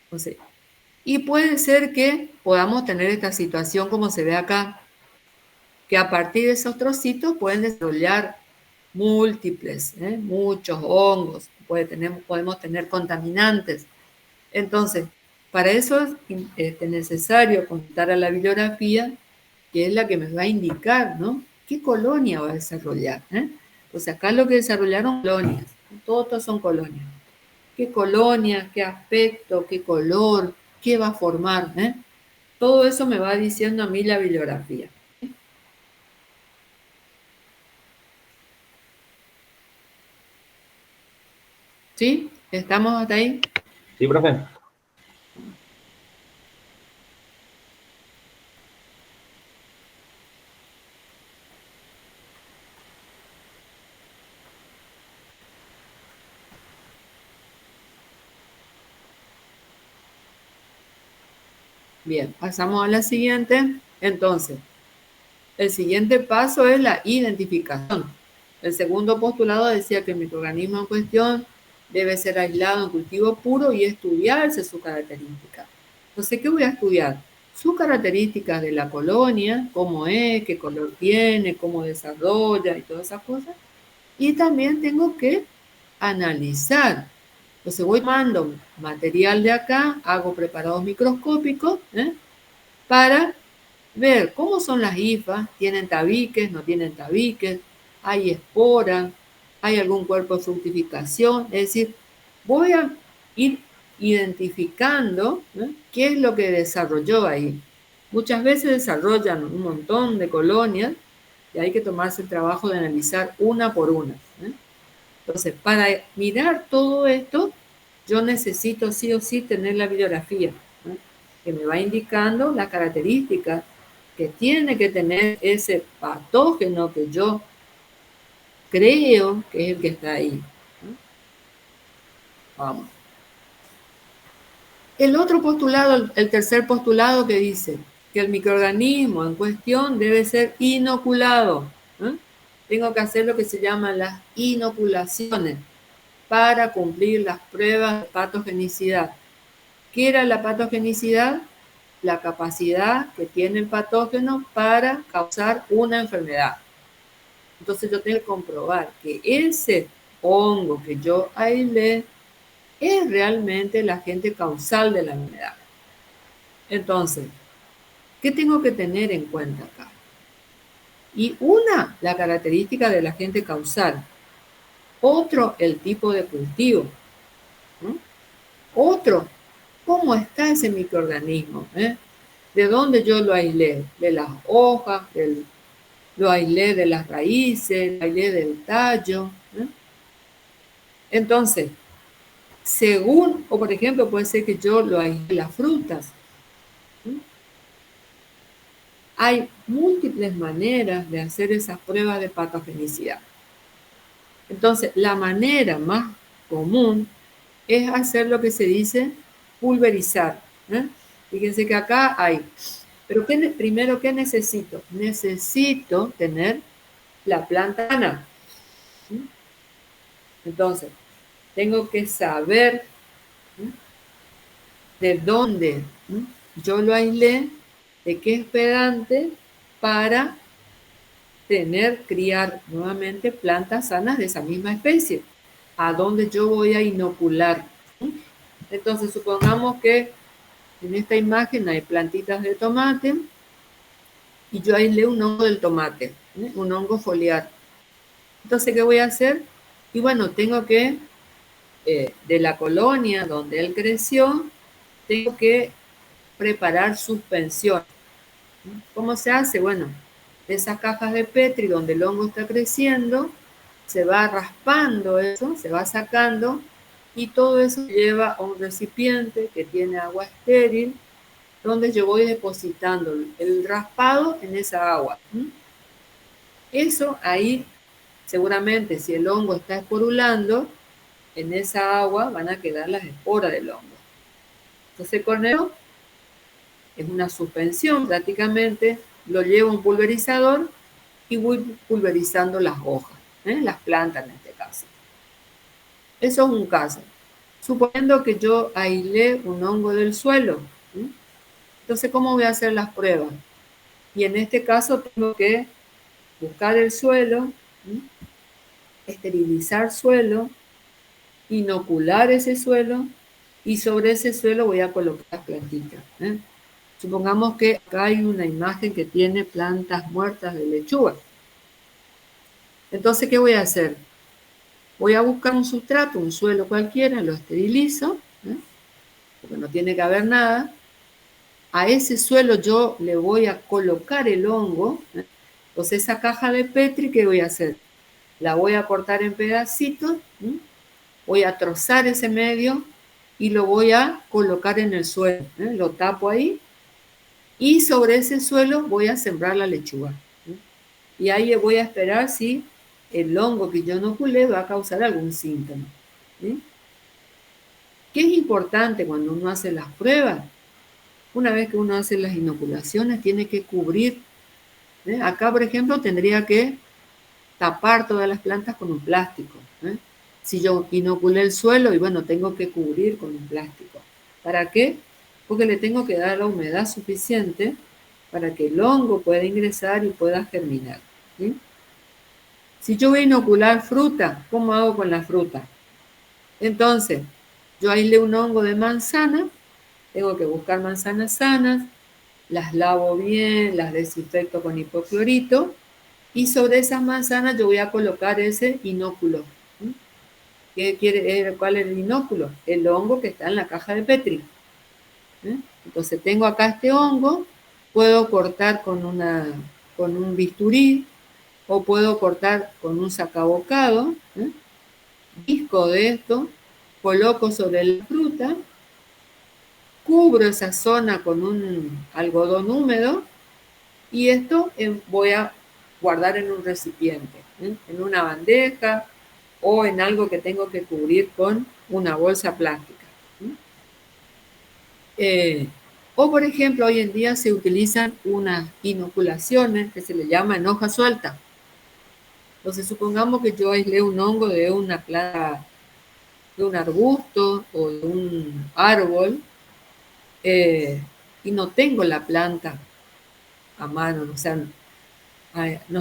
Entonces, Y puede ser que podamos tener esta situación como se ve acá, que a partir de esos trocitos pueden desarrollar múltiples, muchos hongos, podemos tener contaminantes. Entonces, para eso es necesario contar a la bibliografía, que es la que me va a indicar, ¿no? ¿Qué colonia va a desarrollar? Pues acá lo que desarrollaron colonias, todos son colonias. ¿Qué colonia, qué aspecto, qué color, qué va a formar? Todo eso me va diciendo a mí la bibliografía. ¿Sí? ¿Estamos hasta ahí? Sí, profe. Bien, pasamos a la siguiente. Entonces, el siguiente paso es la identificación. El segundo postulado decía que el microorganismo en cuestión debe ser aislado en cultivo puro y estudiarse sus características. Entonces, ¿qué voy a estudiar? Sus características de la colonia, cómo es, qué color tiene, cómo desarrolla y todas esas cosas. Y también tengo que analizar. Entonces voy tomando material de acá, hago preparados microscópicos, para ver cómo son las hifas, tienen tabiques, no tienen tabiques, hay esporas, hay algún cuerpo de fructificación, es decir, voy a ir identificando qué es lo que desarrolló ahí. Muchas veces desarrollan un montón de colonias y hay que tomarse el trabajo de analizar una por una. Entonces, para mirar todo esto, yo necesito sí o sí tener la bibliografía, que me va indicando las características que tiene que tener ese patógeno que yo creo que es el que está ahí. Vamos. El otro postulado, el tercer postulado que dice que el microorganismo en cuestión debe ser inoculado. Tengo que hacer lo que se llaman las inoculaciones para cumplir las pruebas de patogenicidad. ¿Qué era la patogenicidad? La capacidad que tiene el patógeno para causar una enfermedad. Entonces yo tengo que comprobar que ese hongo que yo aislé es realmente el agente causal de la enfermedad. Entonces, ¿qué tengo que tener en cuenta acá? Y una, la característica del agente causal. Otro, el tipo de cultivo. Otro, ¿cómo está ese microorganismo? ¿De dónde yo lo aislé? De las hojas, lo aislé de las raíces, lo aislé del tallo. Entonces, según, o por ejemplo, puede ser que yo lo aislé de las frutas. Hay múltiples maneras de hacer esas pruebas de patogenicidad. Entonces, la manera más común es hacer lo que se dice pulverizar. Fíjense que acá hay, pero primero, ¿qué necesito? Necesito tener la planta sana. Entonces, tengo que saber de dónde yo lo aislé, de qué esperante, para criar nuevamente plantas sanas de esa misma especie, a donde yo voy a inocular. Entonces, supongamos que en esta imagen hay plantitas de tomate y yo aislé un hongo del tomate, un hongo foliar. Entonces, ¿qué voy a hacer? Y bueno, tengo que, de la colonia donde él creció, tengo que preparar suspensión. ¿Cómo se hace? Bueno, de esas cajas de Petri donde el hongo está creciendo, se va raspando eso, se va sacando, y todo eso lleva a un recipiente que tiene agua estéril, donde yo voy depositando el raspado en esa agua. Eso ahí, seguramente, si el hongo está esporulando, en esa agua van a quedar las esporas del hongo. Entonces, con eso es una suspensión prácticamente, lo llevo a un pulverizador y voy pulverizando las hojas, las plantas en este caso. Eso es un caso. Suponiendo que yo aislé un hongo del suelo, Entonces, ¿cómo voy a hacer las pruebas? Y en este caso tengo que buscar el suelo, esterilizar suelo, inocular ese suelo y sobre ese suelo voy a colocar las plantitas. Supongamos que acá hay una imagen que tiene plantas muertas de lechuga. Entonces, ¿qué voy a hacer? Voy a buscar un sustrato, un suelo cualquiera, lo esterilizo, porque no tiene que haber nada. A ese suelo yo le voy a colocar el hongo. Entonces, esa caja de Petri, ¿qué voy a hacer? La voy a cortar en pedacitos, voy a trozar ese medio y lo voy a colocar en el suelo. Lo tapo ahí y sobre ese suelo voy a sembrar la lechuga. Y ahí voy a esperar si el hongo que yo inoculé va a causar algún síntoma. ¿Qué es importante cuando uno hace las pruebas? Una vez que uno hace las inoculaciones, tiene que cubrir. Acá, por ejemplo, tendría que tapar todas las plantas con un plástico. Si yo inoculé el suelo, y bueno, tengo que cubrir con un plástico. ¿Para qué? Porque le tengo que dar la humedad suficiente para que el hongo pueda ingresar y pueda germinar. ¿Sí? Si yo voy a inocular fruta, ¿cómo hago con la fruta? Entonces, yo aislé un hongo de manzana, tengo que buscar manzanas sanas, las lavo bien, las desinfecto con hipoclorito, y sobre esas manzanas yo voy a colocar ese inóculo. ¿Cuál es el inóculo? El hongo que está en la caja de Petri. Entonces tengo acá este hongo, puedo cortar con un bisturí o puedo cortar con un sacabocado, disco de esto, coloco sobre la fruta, cubro esa zona con un algodón húmedo y esto voy a guardar en un recipiente, en una bandeja o en algo que tengo que cubrir con una bolsa plástica. O por ejemplo, hoy en día se utilizan unas inoculaciones que se le llama en hoja suelta. Entonces supongamos que yo aislé un hongo de una planta, de un arbusto o de un árbol y no tengo la planta a mano, no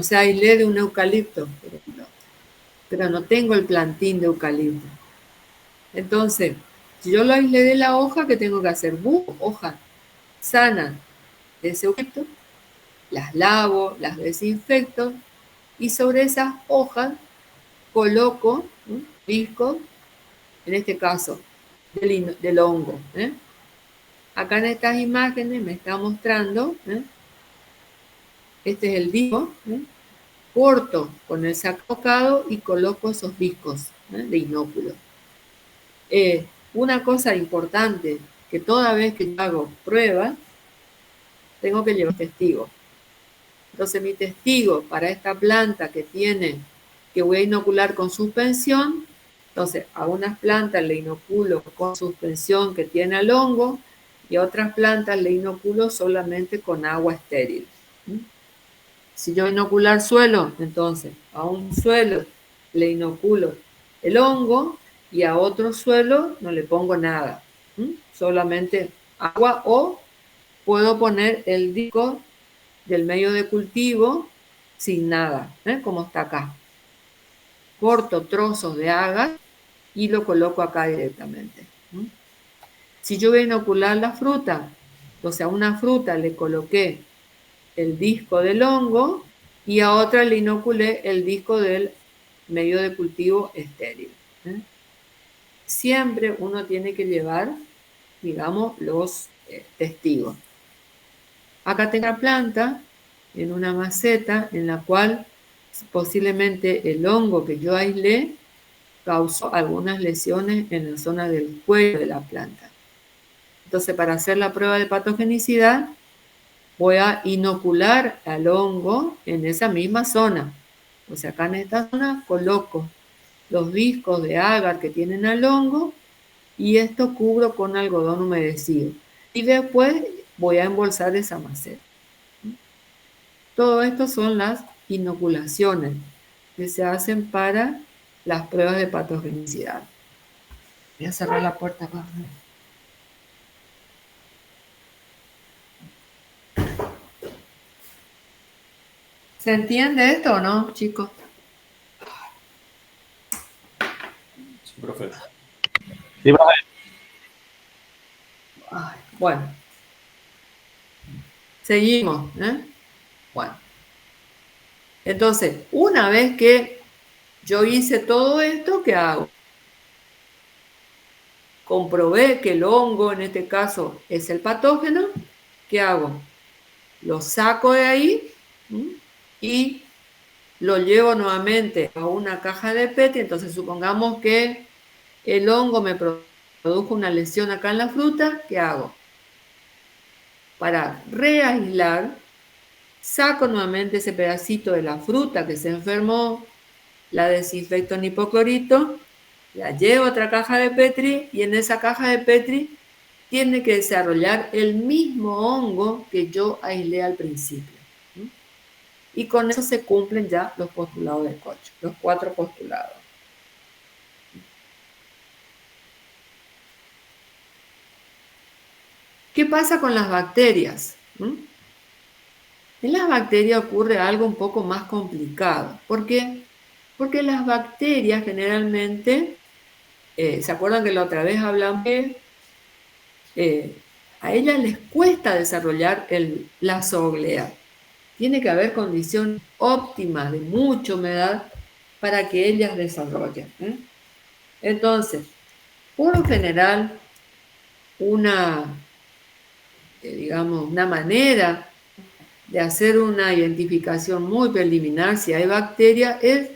sé, aislé de un eucalipto, por ejemplo, pero no tengo el plantín de eucalipto. Entonces, si yo lo aislé de la hoja, ¿qué tengo que hacer? Hoja sana de ese eucalipto, las lavo, las desinfecto y sobre esas hojas coloco discos, en este caso del hongo. Acá en estas imágenes me está mostrando, este es el disco, corto con el sacabocado y coloco esos discos de inóculo. Una cosa importante, que toda vez que yo hago pruebas, tengo que llevar testigo. Entonces mi testigo para esta planta que voy a inocular con suspensión, entonces a unas plantas le inoculo con suspensión que tiene el hongo y a otras plantas le inoculo solamente con agua estéril. Si yo inocular suelo, entonces a un suelo le inoculo el hongo y a otro suelo no le pongo nada, solamente agua o puedo poner el disco del medio de cultivo sin nada, como está acá. Corto trozos de agar y lo coloco acá directamente. Si yo voy a inocular la fruta, entonces a una fruta le coloqué el disco del hongo y a otra le inoculé el disco del medio de cultivo estéril. Siempre uno tiene que llevar, digamos, los testigos. Acá tengo la planta en una maceta en la cual posiblemente el hongo que yo aislé causó algunas lesiones en la zona del cuello de la planta. Entonces, para hacer la prueba de patogenicidad, voy a inocular al hongo en esa misma zona. O sea, acá en esta zona coloco los discos de agar que tienen al hongo y esto cubro con algodón humedecido. Y después voy a embolsar esa maceta. Todo esto son las inoculaciones que se hacen para las pruebas de patogenicidad. Voy a cerrar la puerta acá. ¿Se entiende esto o no, chicos? Sí, profe. Sí, profe. Ay, bueno, seguimos, ¿eh? Bueno, entonces, una vez que yo hice todo esto, ¿qué hago? Comprobé que el hongo, en este caso, es el patógeno. ¿Qué hago? Lo saco de ahí, ¿m? Y lo llevo nuevamente a una caja de Petri. Entonces, supongamos que el hongo me produjo una lesión acá en la fruta. ¿Qué hago? Para reaislar, saco nuevamente ese pedacito de la fruta que se enfermó, la desinfecto en hipoclorito, la llevo a otra caja de Petri y en esa caja de Petri tiene que desarrollar el mismo hongo que yo aislé al principio. ¿Mm? Y con eso se cumplen ya los postulados de Koch, los 4 postulados. ¿Qué pasa con las bacterias? ¿Mm? En las bacterias ocurre algo un poco más complicado. ¿Por qué? Porque las bacterias generalmente, ¿se acuerdan que la otra vez hablamos que a ellas les cuesta desarrollar la zooglea? Tiene que haber condiciones óptimas de mucha humedad para que ellas desarrollen. Entonces, por lo general, digamos, una manera de hacer una identificación muy preliminar si hay bacteria es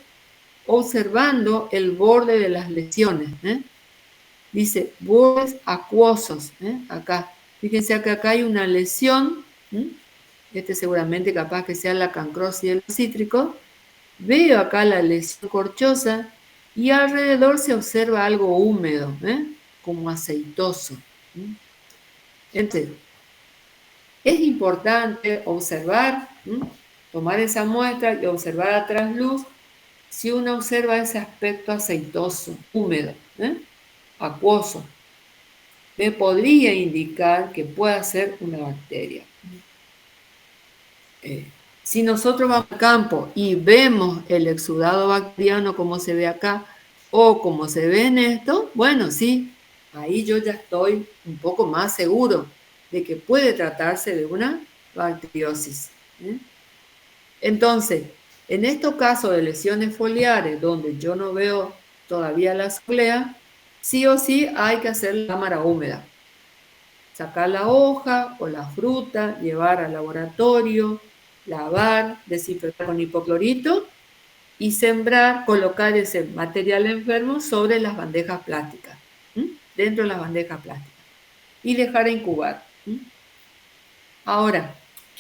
observando el borde de las lesiones. Dice bordes acuosos. Acá, fíjense que acá hay una lesión. Este seguramente capaz que sea la cancrosis de los cítricos. Veo acá la lesión corchosa y alrededor se observa algo húmedo, como aceitoso. Entonces, es importante observar, tomar esa muestra y observar a trasluz si uno observa ese aspecto aceitoso, húmedo, acuoso. Me podría indicar que pueda ser una bacteria. Si nosotros vamos al campo y vemos el exudado bacteriano como se ve acá o como se ve en esto, bueno, sí, ahí yo ya estoy un poco más seguro de que puede tratarse de una bacteriosis. Entonces, en estos casos de lesiones foliares donde yo no veo todavía la zooglea, sí o sí hay que hacer la cámara húmeda. Sacar la hoja o la fruta, llevar al laboratorio, lavar, desinfectar con hipoclorito y sembrar, colocar ese material enfermo sobre las bandejas plásticas, dentro de las bandejas plásticas y dejar incubar. Ahora,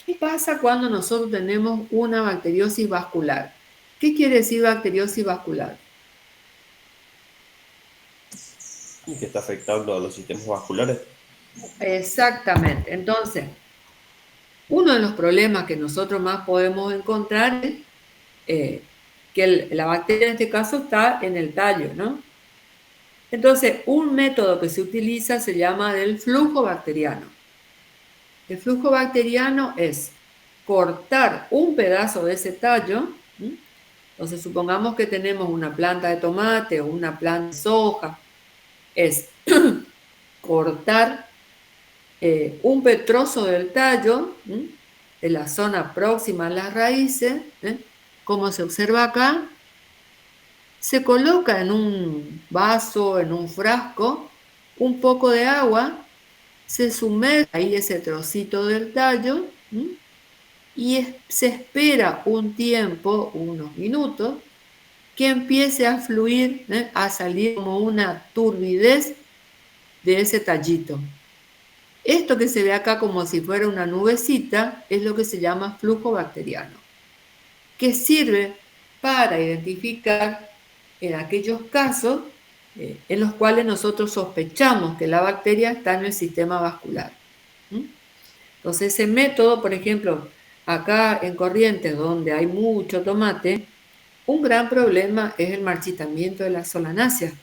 ¿qué pasa cuando nosotros tenemos una bacteriosis vascular? ¿Qué quiere decir bacteriosis vascular? Y que está afectando a los sistemas vasculares. Exactamente. Entonces, uno de los problemas que nosotros más podemos encontrar es que la bacteria en este caso está en el tallo, ¿no? Entonces, un método que se utiliza se llama del flujo bacteriano. El flujo bacteriano es cortar un pedazo de ese tallo. Entonces, supongamos que tenemos una planta de tomate o una planta de soja. Es cortar un trozo del tallo, de la zona próxima a las raíces, como se observa acá, se coloca en un vaso, en un frasco, un poco de agua, se sumerge ahí ese trocito del tallo y se espera un tiempo, unos minutos, que empiece a fluir, a salir como una turbidez de ese tallito. Esto que se ve acá como si fuera una nubecita es lo que se llama flujo bacteriano, que sirve para identificar en aquellos casos en los cuales nosotros sospechamos que la bacteria está en el sistema vascular. Entonces ese método, por ejemplo, acá en Corrientes, donde hay mucho tomate, un gran problema es el marchitamiento de la solanácea,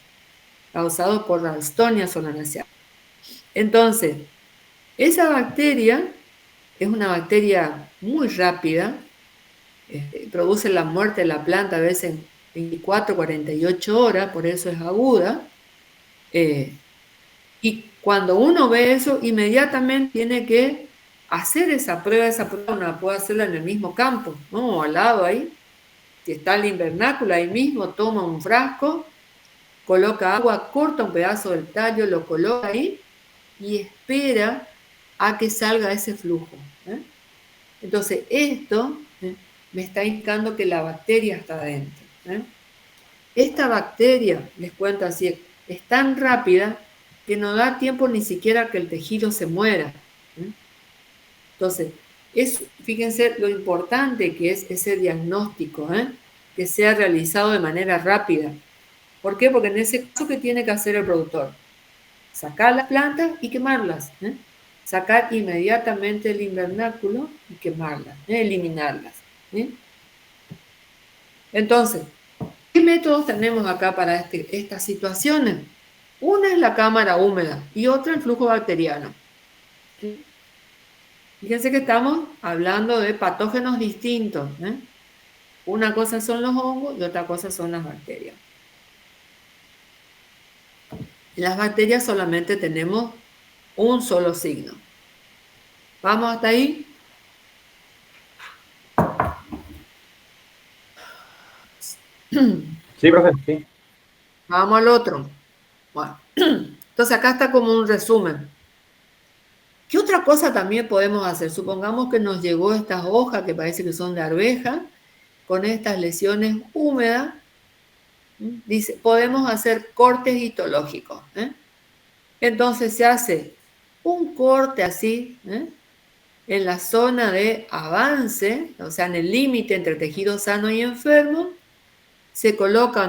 causado por Ralstonia solanaceae. Entonces, esa bacteria es una bacteria muy rápida produce la muerte de la planta a veces en 24, 48 horas, por eso es aguda. Y cuando uno ve eso, inmediatamente tiene que hacer esa prueba uno puede hacerla en el mismo campo, ¿no? O al lado ahí, si está el invernáculo ahí mismo, toma un frasco, coloca agua, corta un pedazo del tallo, lo coloca ahí y espera a que salga ese flujo. Entonces, esto me está indicando que la bacteria está adentro. Esta bacteria, les cuento así, es tan rápida que no da tiempo ni siquiera que el tejido se muera. Entonces, fíjense lo importante que es ese diagnóstico, que sea realizado de manera rápida. ¿Por qué? Porque en ese caso, ¿qué tiene que hacer el productor? Sacar las plantas y quemarlas. Sacar inmediatamente el invernáculo y quemarlas, eliminarlas. Entonces, ¿qué métodos tenemos acá para estas situaciones? Una es la cámara húmeda y otra el flujo bacteriano. Fíjense que estamos hablando de patógenos distintos. Una cosa son los hongos y otra cosa son las bacterias. En las bacterias solamente tenemos un solo signo. ¿Vamos hasta ahí? Sí, profe, sí. Vamos al otro. Bueno, entonces acá está como un resumen. ¿Qué otra cosa también podemos hacer? Supongamos que nos llegó estas hojas que parece que son de arveja, con estas lesiones húmedas. Dice, podemos hacer cortes histológicos. Entonces se hace un corte así, en la zona de avance, o sea, en el límite entre tejido sano y enfermo. Se coloca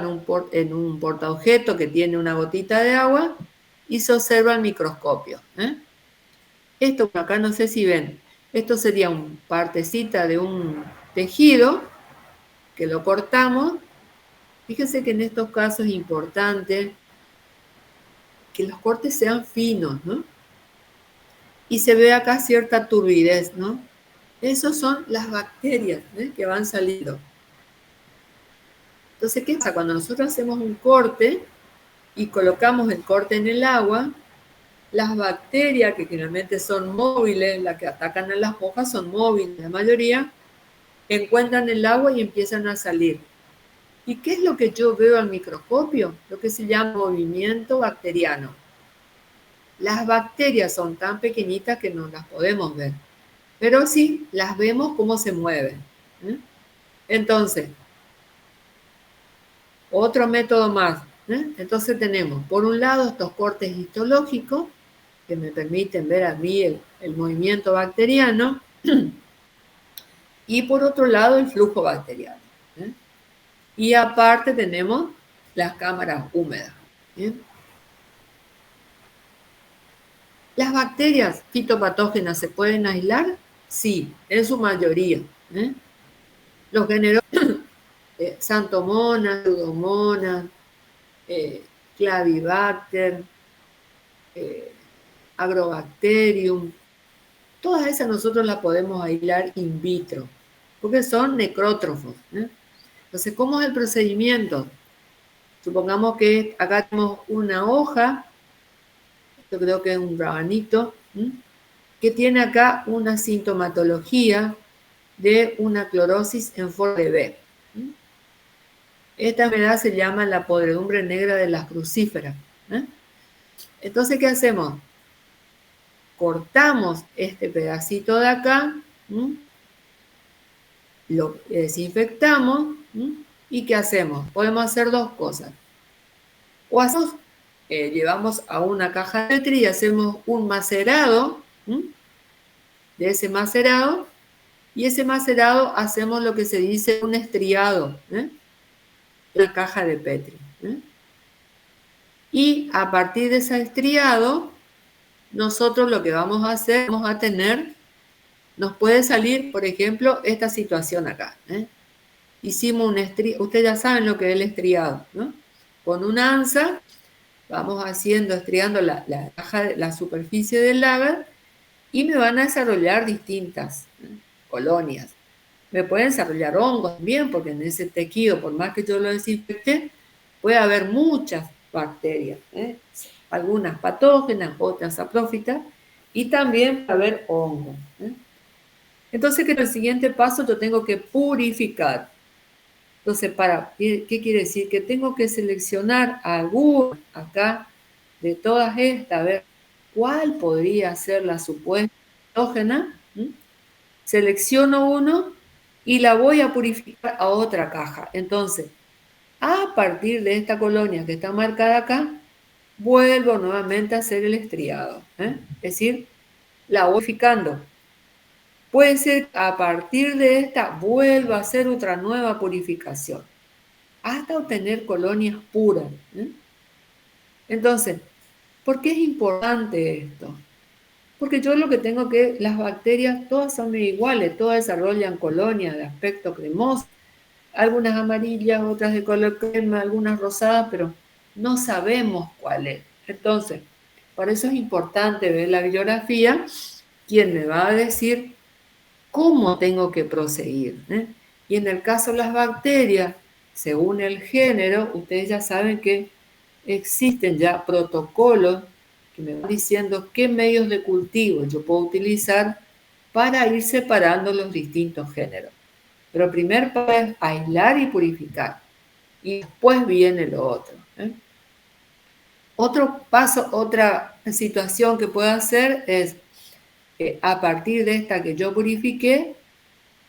en un portaobjeto que tiene una gotita de agua y se observa el microscopio. Esto acá no sé si ven, esto sería una partecita de un tejido que lo cortamos. Fíjense que en estos casos es importante que los cortes sean finos, ¿no? Y se ve acá cierta turbidez, ¿no? Esas son las bacterias que van saliendo. Entonces, ¿qué pasa? Cuando nosotros hacemos un corte y colocamos el corte en el agua, las bacterias, que generalmente son móviles, las que atacan a las hojas son móviles, la mayoría, encuentran el agua y empiezan a salir. ¿Y qué es lo que yo veo al microscopio? Lo que se llama movimiento bacteriano. Las bacterias son tan pequeñitas que no las podemos ver, pero sí las vemos cómo se mueven. Entonces, otro método más. Entonces tenemos, por un lado, estos cortes histológicos que me permiten ver a mí el movimiento bacteriano y por otro lado el flujo bacteriano. Y aparte tenemos las cámaras húmedas. ¿Las bacterias fitopatógenas se pueden aislar? Sí, en su mayoría. Los géneros Xanthomonas, Pseudomonas, Clavibacter, Agrobacterium, todas esas nosotros las podemos aislar in vitro, porque son necrótrofos. Entonces, ¿cómo es el procedimiento? Supongamos que acá tenemos una hoja, yo creo que es un rabanito, que tiene acá una sintomatología de una clorosis en forma de B. Esta enfermedad se llama la podredumbre negra de las crucíferas. Entonces, ¿qué hacemos? Cortamos este pedacito de acá, lo desinfectamos, ¿y qué hacemos? Podemos hacer dos cosas. O hacemos, llevamos a una caja de Petri y hacemos un macerado de ese macerado, y ese macerado hacemos lo que se dice un estriado, una caja de Petri. Y a partir de ese estriado, nosotros lo que vamos a hacer, vamos a tener, nos puede salir, por ejemplo, esta situación acá. Hicimos un estriado, ustedes ya saben lo que es el estriado, ¿no? Con una anza, vamos estriando la superficie del lagar y me van a desarrollar distintas colonias. me pueden desarrollar hongos también, porque en ese tejido, por más que yo lo desinfecte, puede haber muchas bacterias, algunas patógenas, otras saprófitas, y también puede haber hongos. Entonces, que en el siguiente paso yo tengo que purificar. Entonces, ¿qué quiere decir? Que tengo que seleccionar alguna acá de todas estas, a ver cuál podría ser la supuesta patógena. Selecciono uno y la voy a purificar a otra caja. Entonces, a partir de esta colonia que está marcada acá, vuelvo nuevamente a hacer el estriado. Es decir, la voy purificando. Puede ser que a partir de esta vuelva a hacer otra nueva purificación, hasta obtener colonias puras. Entonces, ¿por qué es importante esto? Porque yo lo que tengo que, las bacterias todas son iguales, todas desarrollan colonias de aspecto cremoso, algunas amarillas, otras de color crema, algunas rosadas, pero no sabemos cuál es. Entonces, por eso es importante ver la bibliografía, quien me va a decir cómo tengo que proseguir. Y en el caso de las bacterias, según el género, ustedes ya saben que existen ya protocolos que me van diciendo qué medios de cultivo yo puedo utilizar para ir separando los distintos géneros. Pero primer paso es aislar y purificar. Y después viene lo otro. Otro paso, otra situación que puedo hacer es, a partir de esta que yo purifiqué,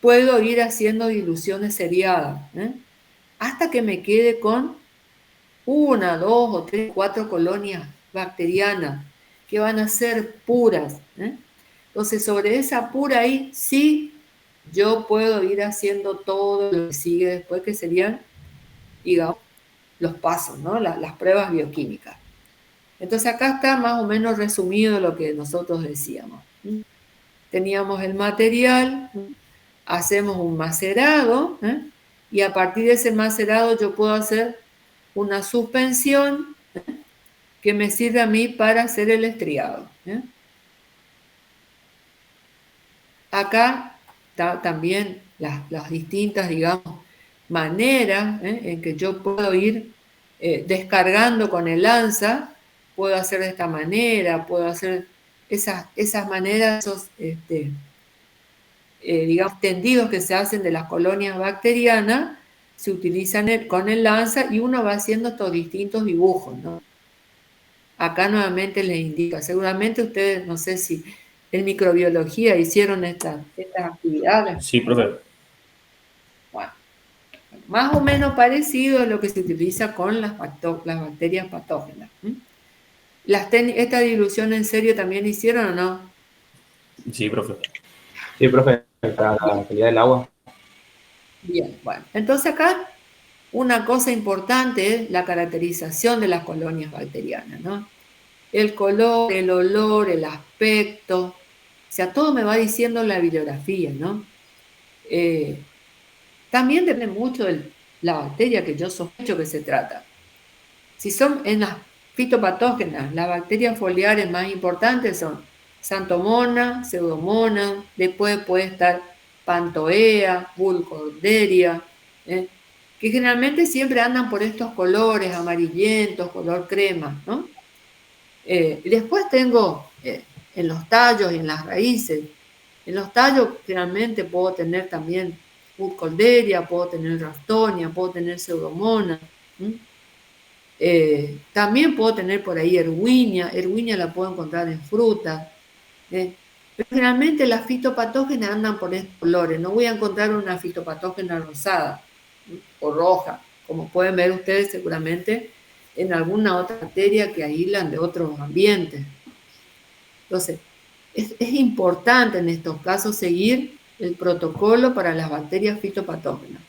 puedo ir haciendo diluciones seriadas, hasta que me quede con 1, 2 o 3, 4 colonias bacterianas que van a ser puras. Entonces, sobre esa pura ahí, sí, yo puedo ir haciendo todo lo que sigue después, que serían, digamos, los pasos, ¿no? Las pruebas bioquímicas. Entonces, acá está más o menos resumido lo que nosotros decíamos. Teníamos el material, hacemos un macerado, y a partir de ese macerado yo puedo hacer una suspensión que me sirve a mí para hacer el estriado. Acá está también las distintas, digamos, maneras en que yo puedo ir descargando con el lanza. Puedo hacer de esta manera, puedo hacer esas maneras, esos, digamos, tendidos que se hacen de las colonias bacterianas, se utilizan con el lanza y uno va haciendo estos distintos dibujos, ¿no? Acá nuevamente les indica, seguramente ustedes, no sé si en microbiología hicieron estas actividades. Sí, profe. Bueno, más o menos parecido a lo que se utiliza con las bacterias patógenas. ¿Esta dilución en serio también hicieron o no? Sí, profe. Sí, profe, para la calidad del agua. Bien, bueno. Entonces acá una cosa importante es la caracterización de las colonias bacterianas, ¿no? El color, el olor, el aspecto, o sea, todo me va diciendo la bibliografía, ¿no? También depende mucho de la bacteria que yo sospecho que se trata. Si son en las fitopatógenas, las bacterias foliares más importantes son Xanthomonas, Pseudomonas, después puede estar Pantoea, Burkholderia, que generalmente siempre andan por estos colores amarillentos, color crema, ¿no? Y después tengo en los tallos y en las raíces. En los tallos generalmente puedo tener también Burkholderia, puedo tener Raftonia, puedo tener Pseudomonas. También puedo tener por ahí Erwinia la puedo encontrar en frutas. Pero generalmente las fitopatógenas andan por estos colores. No voy a encontrar una fitopatógena rosada o roja, como pueden ver ustedes seguramente en alguna otra bacteria que aíslan de otros ambientes. Entonces, es importante en estos casos seguir el protocolo para las bacterias fitopatógenas.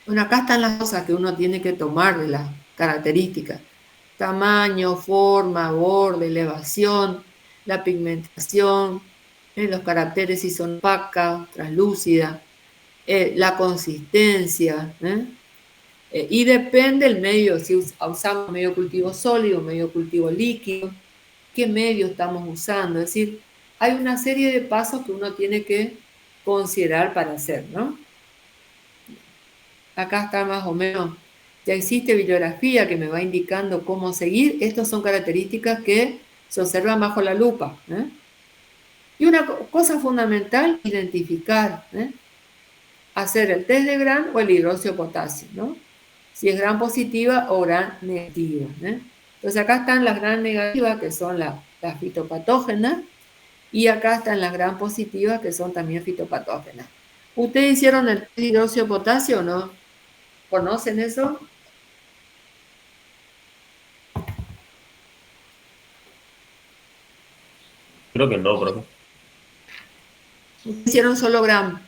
Bueno, acá están las cosas que uno tiene que tomar de las características: tamaño, forma, borde, elevación, la pigmentación, los caracteres si son opacas, translúcidas, la consistencia, y depende el medio, si usamos medio cultivo sólido, medio cultivo líquido, qué medio estamos usando. Es decir, hay una serie de pasos que uno tiene que considerar para hacer, ¿no? Acá está más o menos, ya existe bibliografía que me va indicando cómo seguir. Estas son características que se observan bajo la lupa, ¿eh? Y una cosa fundamental, identificar, ¿eh? Hacer el test de Gram o el hidróxido de potasio, ¿no? Si es Gram positiva o Gram negativa, ¿eh? Entonces acá están las Gram negativas, que son las fitopatógenas, y acá están las Gram positivas, que son también fitopatógenas. ¿Ustedes hicieron el test de hidróxido de potasio o no? ¿Conocen eso? Creo que no, profe. Hicieron solo Gram.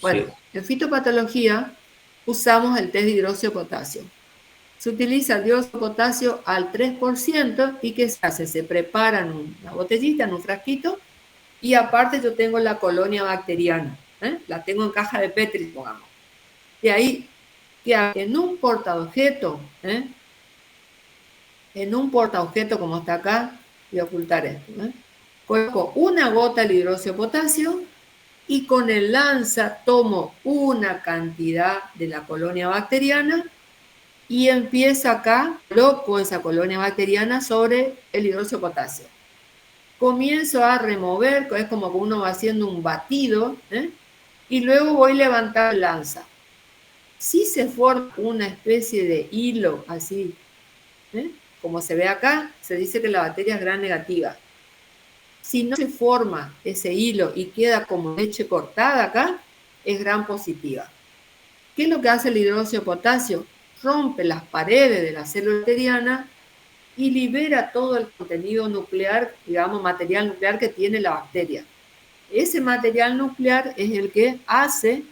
Bueno, Sí. en fitopatología usamos el test de hidróxido de potasio. Se utiliza el dióxido de potasio al 3%, y ¿qué se hace? Se prepara en una botellita, en un frasquito, y aparte yo tengo la colonia bacteriana, ¿eh? La tengo en caja de Petri, pongamos. Y ahí, ¿qué hago? En un portaobjeto, ¿eh? En un portaobjeto como está acá, voy a ocultar esto, ¿eh? Coloco una gota de hidróxido de potasio y con el lanza tomo una cantidad de la colonia bacteriana y empiezo acá, coloco esa colonia bacteriana sobre el hidróxido de potasio. Comienzo a remover, es como que uno va haciendo un batido, ¿eh? Y luego voy levantando el lanza. Si se forma una especie de hilo así, ¿eh? Como se ve acá, se dice que la bacteria es Gram negativa. Si no se forma ese hilo y queda como leche cortada acá, es Gram positiva. ¿Qué es lo que hace el hidróxido de potasio? Rompe las paredes de la célula bacteriana y libera todo el contenido nuclear, digamos, material nuclear que tiene la bacteria. Ese material nuclear es el que hace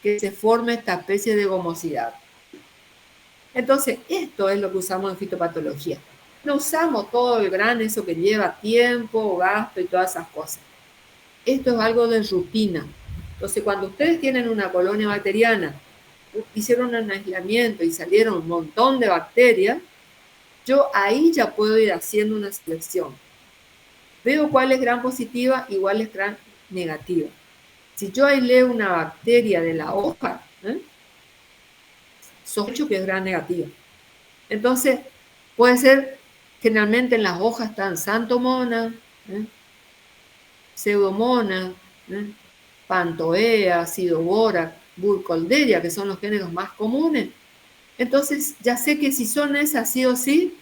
que se forme esta especie de gomosidad. Entonces, esto es lo que usamos en fitopatología. No usamos todo el gran, eso que lleva tiempo, gasto y todas esas cosas. Esto es algo de rutina. Entonces, cuando ustedes tienen una colonia bacteriana, hicieron un aislamiento y salieron un montón de bacterias, yo ahí ya puedo ir haciendo una selección. Veo cuál es Gram positiva y cuál es Gram negativa. Si yo aislé una bacteria de la hoja, sospecho que es Gram negativa. Entonces, puede ser, generalmente en las hojas están Xanthomonas, Pseudomonas, Pantoea, Sidobora, Burkholderia, que son los géneros más comunes. Entonces, ya sé que si son esas sí o sí,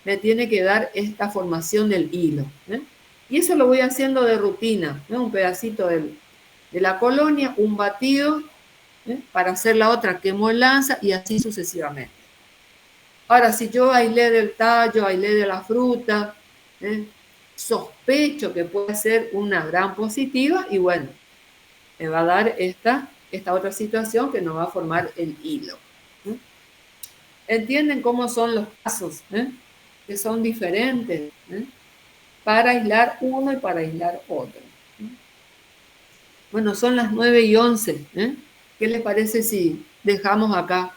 me tiene que dar esta formación del hilo. Y eso lo voy haciendo de rutina, un pedacito de la colonia, un batido, para hacer la otra quemo el lanza y así sucesivamente. Ahora, si yo aislé del tallo, aislé de la fruta, sospecho que puede ser una Gram positiva y bueno, me va a dar esta otra situación que nos va a formar el hilo. ¿Entienden cómo son los pasos? Que son diferentes, para aislar uno y para aislar otro. Bueno, son las 9:11. ¿Qué les parece si dejamos acá